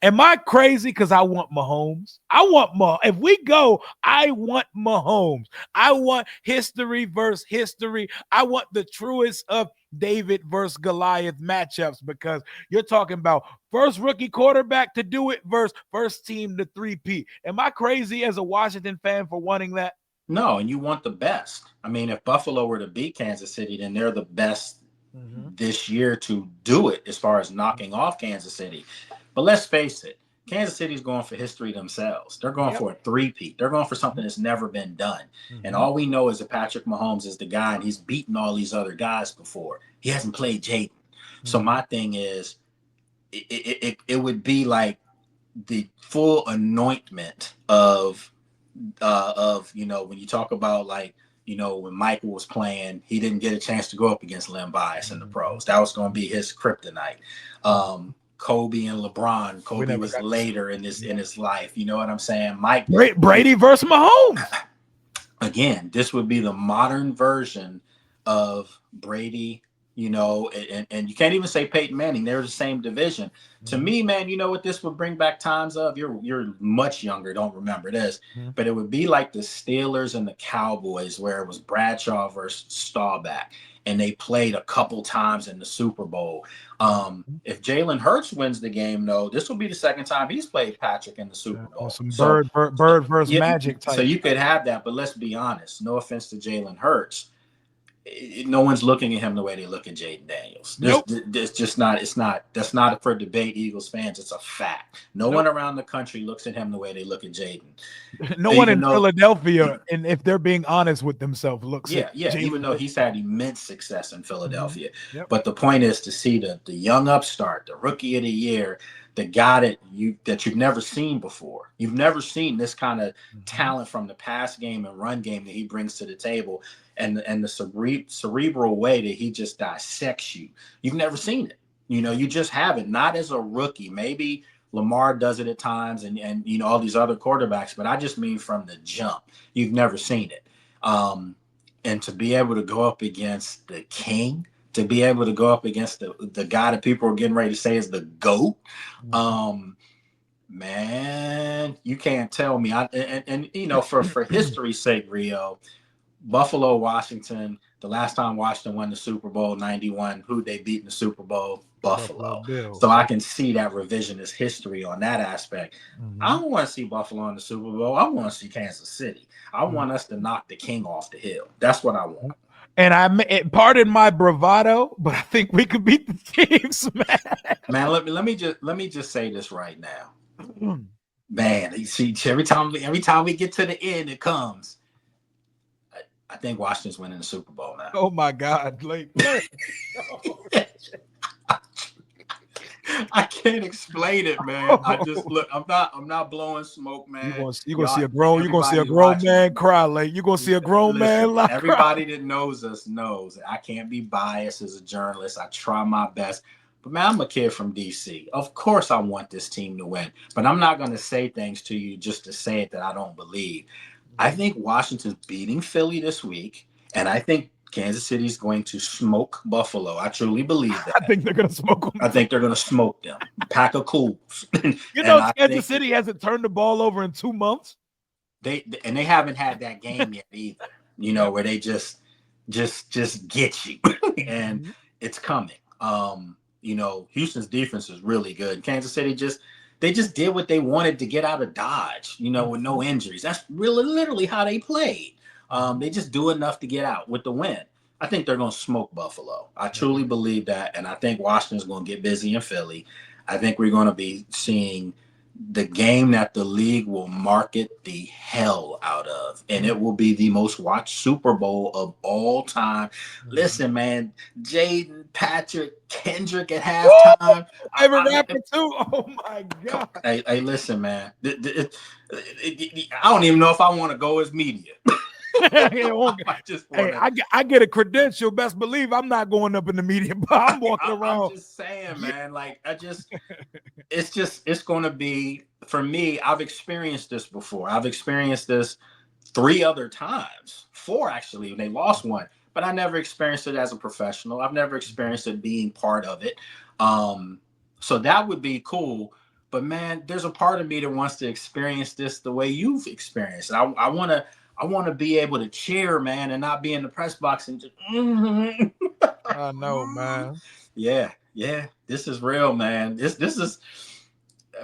am I crazy because I want Mahomes? I want Mahomes. If we go, I want Mahomes. I want history versus history. I want the truest of David versus Goliath matchups because you're talking about first rookie quarterback to do it versus first team to three-peat. Am I crazy as a Washington fan for wanting that? No, and you want the best. I mean, if Buffalo were to beat Kansas City, then they're the best Mm-hmm. this year to do it as far as knocking off Kansas City. But let's face it, Kansas City's going for history themselves. They're going Yep. for a three-peat. They're going for something that's never been done. And Mm-hmm. all we know is that Patrick Mahomes is the guy, and he's beaten all these other guys before. He hasn't played Jayden. So Mm-hmm. my thing is, it would be like the full anointment of when you talk about like when Michael was playing, he didn't get a chance to go up against Len Bias in the Mm-hmm. pros. That was going to be his kryptonite. Kobe and LeBron. We Kobe never was got to see. later in his life. You know what I'm saying? Mike. Brady versus Mahomes. Again, this would be the modern version of Brady, and you can't even say Peyton Manning. They're the same division. To Mm-hmm. me, man, you know what this would bring back times of? You're much younger, don't remember this, but it would be like the Steelers and the Cowboys, where it was Bradshaw versus Staubach, and they played a couple times in the Super Bowl. Mm-hmm. If Jalen Hurts wins the game, though, this will be the second time he's played Patrick in the Super On Bowl. some So bird versus yeah, magic so type. you could have that, but let's be honest. No offense to Jalen Hurts, no one's looking at him the way they look at Jayden Daniels. Nope. This just not. It's not. That's not for debate, Eagles fans. It's a fact. No one Nope. around the country looks at him the way they look at Jayden. No one Even in though, Philadelphia, and if they're being honest with themselves, looks at yeah, Jalen even though Hurts. he's had immense success in Mm-hmm. Philadelphia. Yep. But the point is to see the young upstart, the rookie of the year, the guy that you've never seen before. You've never seen this kind of Mm-hmm. talent from the pass game and run game that he brings to the table, and the cerebral way that he just dissects you. You've never seen it. You just haven't. Not as a rookie. Maybe Lamar does it at times, and all these other quarterbacks. But I just mean from the jump, you've never seen it. Um, and to be able to go up against the king, to be able to go up against the guy that people are getting ready to say is the GOAT, Mm-hmm. um, man, you can't tell me. For history's sake, Rio, Buffalo, Washington. The last time Washington won the Super Bowl, 91, who they beat in the Super Bowl? Buffalo Buffalo. So Bills. I Yep. can see that revisionist history on that aspect. I Mm-hmm. don't want to see Buffalo in the Super Bowl. I want to see Kansas City. I want Mm-hmm. us to knock the king off the hill. That's what I want. And pardon my bravado, but I think we could beat the Chiefs, Man, let me just say this right now. man. Man, you see, every time we get to the end, it comes. I think Washington's winning the Super Bowl now. Oh my God! I can't explain it, man. I just look. I'm not blowing smoke, man. You gonna see Y'all, a everybody's grown watching. man cry, like you gonna see a grown Listen, man like cry. everybody that knows us knows I can't be biased as a journalist. I try my best. But man, I'm a kid from DC. Of course I want this team to win. But I'm not gonna say things to you just to say it that I don't believe. I think Washington's beating Philly this week, and I think Kansas City's going to smoke Buffalo. I truly believe I that. think they're gonna smoke them I too. think they're going to smoke them. Pack of cools. You And know, I Kansas think City hasn't turned the ball over in 2 months. they haven't had that game yet either. Yep. Where they just get you, and Mhm. it's coming. Houston's defense is really good. Kansas City they just did what they wanted to get out of Dodge. With no Mhm. injuries. That's really literally how they played. Mhm. They just do enough to get out with the win. I think they're going to smoke Buffalo. I Yep. truly believe that, and I think Washington's going to get busy in Philly. I think we're going to be seeing the game that the league will market the hell out of, and it will be the most watched Super Bowl of all time. Mhm. Listen, man, Jayden, Patrick, Kendrick at Woo! halftime. Favorite rapper too. Oh my God. Hey, listen, man. I don't even know if I want to go as media. I just Hey, want to. I get a credential. Best believe I'm not going up in the media, but I'm walking I'm around. just saying, man. Like it's going to be for me. I've experienced this before. I've experienced this 3 other times, 4 actually. They lost one, but I never experienced it as a professional. I've never experienced it being part of it. Um, so that would be cool. But man, there's a part of me that wants to experience this the way you've experienced. I want to. I want to be able to cheer, man, and not be in the press box and just. I know, man. Yeah, yeah. This is real, man. This is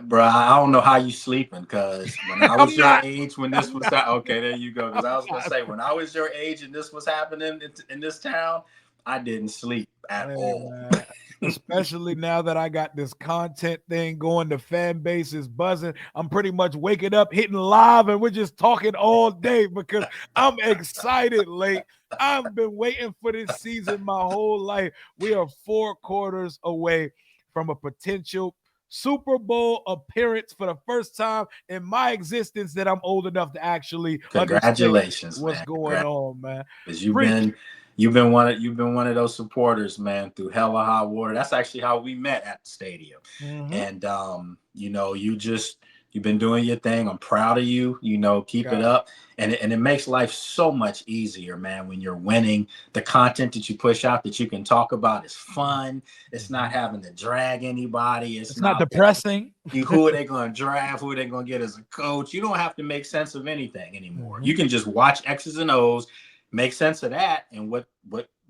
bro, I don't know how you sleeping because when I was I'm your not. age, when this I'm was not. okay, there you go. Because I'm I was gonna not. say when I was your age and this was happening in this town, I didn't sleep at Hey, all. man. Especially now that I got this content thing going, the fan base is buzzing. I'm pretty much waking up, hitting live, and we're just talking all day because I'm excited, Lake. I've been waiting for this season my whole life. We are 4 quarters away from a potential Super Bowl appearance for the first time in my existence that I'm old enough to actually understand Congratulations, what's man. going Congrats. on, man. Because Appreciate. you've been one of those supporters, man, through hell or high water. That's actually how we met at the stadium. Mm-hmm. And you know, you've been doing your thing. I'm proud of you. You know, keep it Got up. And it makes life so much easier, man, when you're winning. The content that you push out that you can talk about is fun. It's not it. having to drag anybody. It's It's not not depressing. who are they going to draft? Who are they going to get as a coach? You don't have to make sense of anything anymore. Mhm. You can just watch X's and O's, make sense of that, and what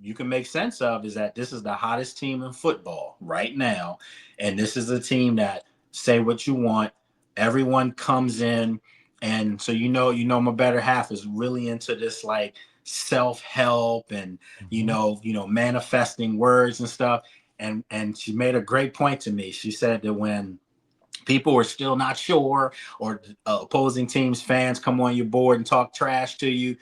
you can make sense of is that this is the hottest team in football right now, and this is a team that say what you want. Everyone comes in, and so my better half is really into this like self help and Mhm. manifesting words and stuff. And she made a great point to me. She said that when people are still not sure or opposing teams fans come on your board and talk trash to you,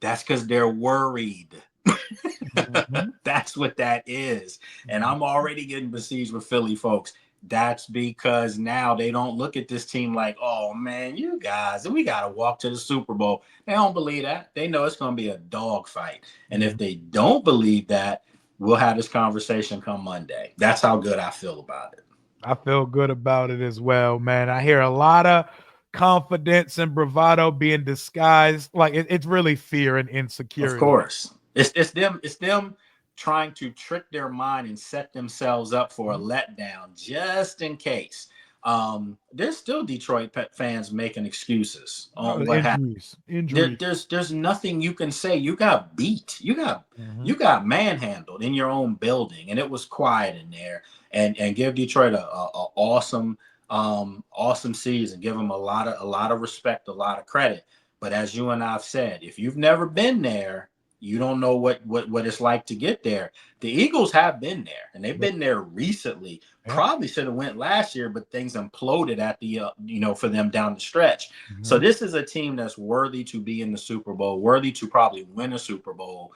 that's because they're worried. Mhm. That's what that is. And Mhm. I'm already getting besieged with Philly folks. That's because now they don't look at this team like, oh man, you guys, we got to walk to the Super Bowl. They don't believe that. They know it's going to be a dogfight. And if Mhm. they don't believe that, we'll have this conversation come Monday. That's how good I feel about it. I feel good about it as well, man. I hear a lot of confidence and bravado being disguised. Like it's really fear and Of insecurity. course. It's them trying to trick their mind and set themselves up for a Mhm. letdown just in case. There's still Detroit fans making excuses Oh, on what happened. injuries. Injuries. There's nothing you can say. You got beat. You Mhm. got manhandled in your own building, and it was quiet in there. And give Detroit a awesome season. Give them a lot of respect, a lot of credit. But as you and I've said, if you've never been there, you don't know what it's like to get there. The Eagles have been there, and they've Yep. been there recently. Yep. Probably should have went last year, but things imploded at the for them down the stretch. So Mhm. this is a team that's worthy to be in the Super Bowl, worthy to probably win a Super Bowl.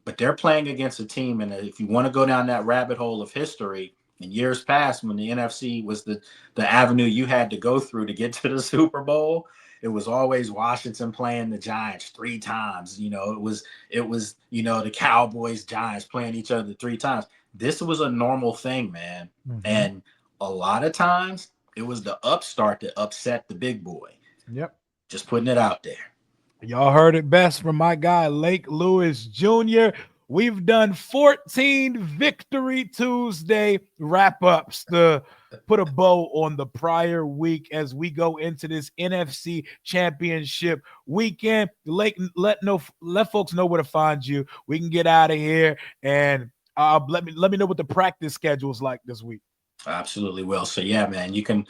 But they're playing against a team, and if you want to go down that rabbit hole of history, in years past, when the NFC was the avenue you had to go through to get to the Super Bowl, it was always Washington playing the Giants 3 times. It was the Cowboys Giants playing each other 3 times. This was a normal thing, man, Mhm. and a lot of times it was the upstart that upset the big boy. Yep. Just putting it out there. Y'all heard it best from my guy, Lake Lewis Jr. We've done 14 Victory Tuesday wrap ups to put a bow on the prior week as we go into this NFC Championship weekend. Lake, let folks know where to find you. We can get out of here and let me know what the practice schedule is like this week. Absolutely will. So yeah, man, you can,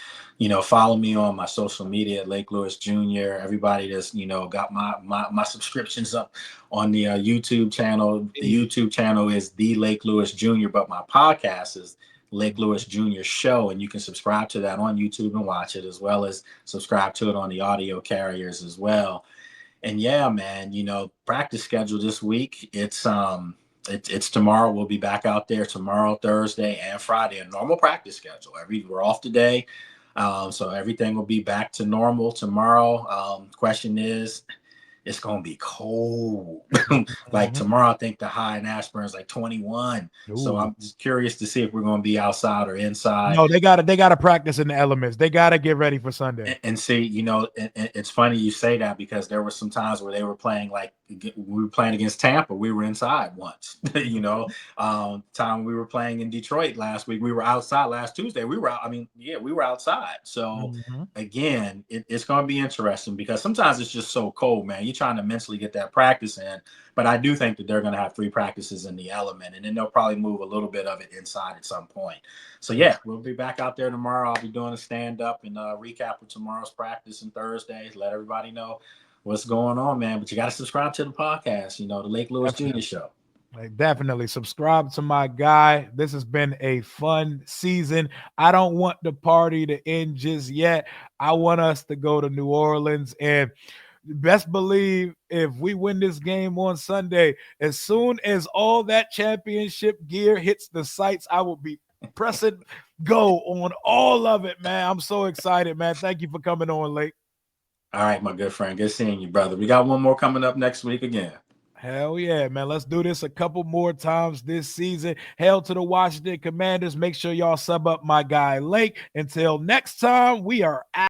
follow me on my social media at Lake Lewis Jr. Everybody that's, got my subscriptions up on the YouTube channel. The Hey. YouTube channel is the Lake Lewis Jr., but my podcast is Lake Lewis Jr. Show, and you can subscribe to that on YouTube and watch it, as well as subscribe to it on the audio carriers as well. And yeah, man, practice schedule this week. It's tomorrow. We'll be back out there tomorrow, Thursday, and Friday. A normal practice schedule. We're off today, so everything will be back to normal tomorrow. Question is, it's gonna be cold. Like Mhm. tomorrow, I think the high in Ashburn is like 21. So Ooh. I'm just curious to see if we're gonna be outside or inside. No, they gotta practice in the elements. They gotta get ready for Sunday. And see, and it's funny you say that because there were some times where they were playing like we were playing against Tampa. We were inside once, time we were playing in Detroit last week. We were outside last Tuesday. We were out. I mean, yeah, we were outside. So Mhm. again, it's going to be interesting because sometimes it's just so cold, man. You're trying to mentally get that practice in, but I do think that they're going to have 3 practices in the element, and then they'll probably move a little bit of it inside at some point. So yeah, we'll be back out there tomorrow. I'll be doing a stand up and recap of tomorrow's practice and Thursday. Let everybody know what's going on, man. But you got to subscribe to the podcast. The Lake Lewis Jr. Definitely. Show. Like, definitely subscribe to my guy. This has been a fun season. I don't want the party to end just yet. I want us to go to New Orleans, and best believe if we win this game on Sunday, as soon as all that championship gear hits the sites, I will be pressing go on all of it, man. I'm so excited, man. Thank you for coming on, Lake. All right, my good friend. Good seeing you, brother. We got one more coming up next week again. Hell yeah, man. Let's do this a couple more times this season. Hail to the Washington Commanders. Make sure y'all sub up my guy Lake. Until next time, we are out.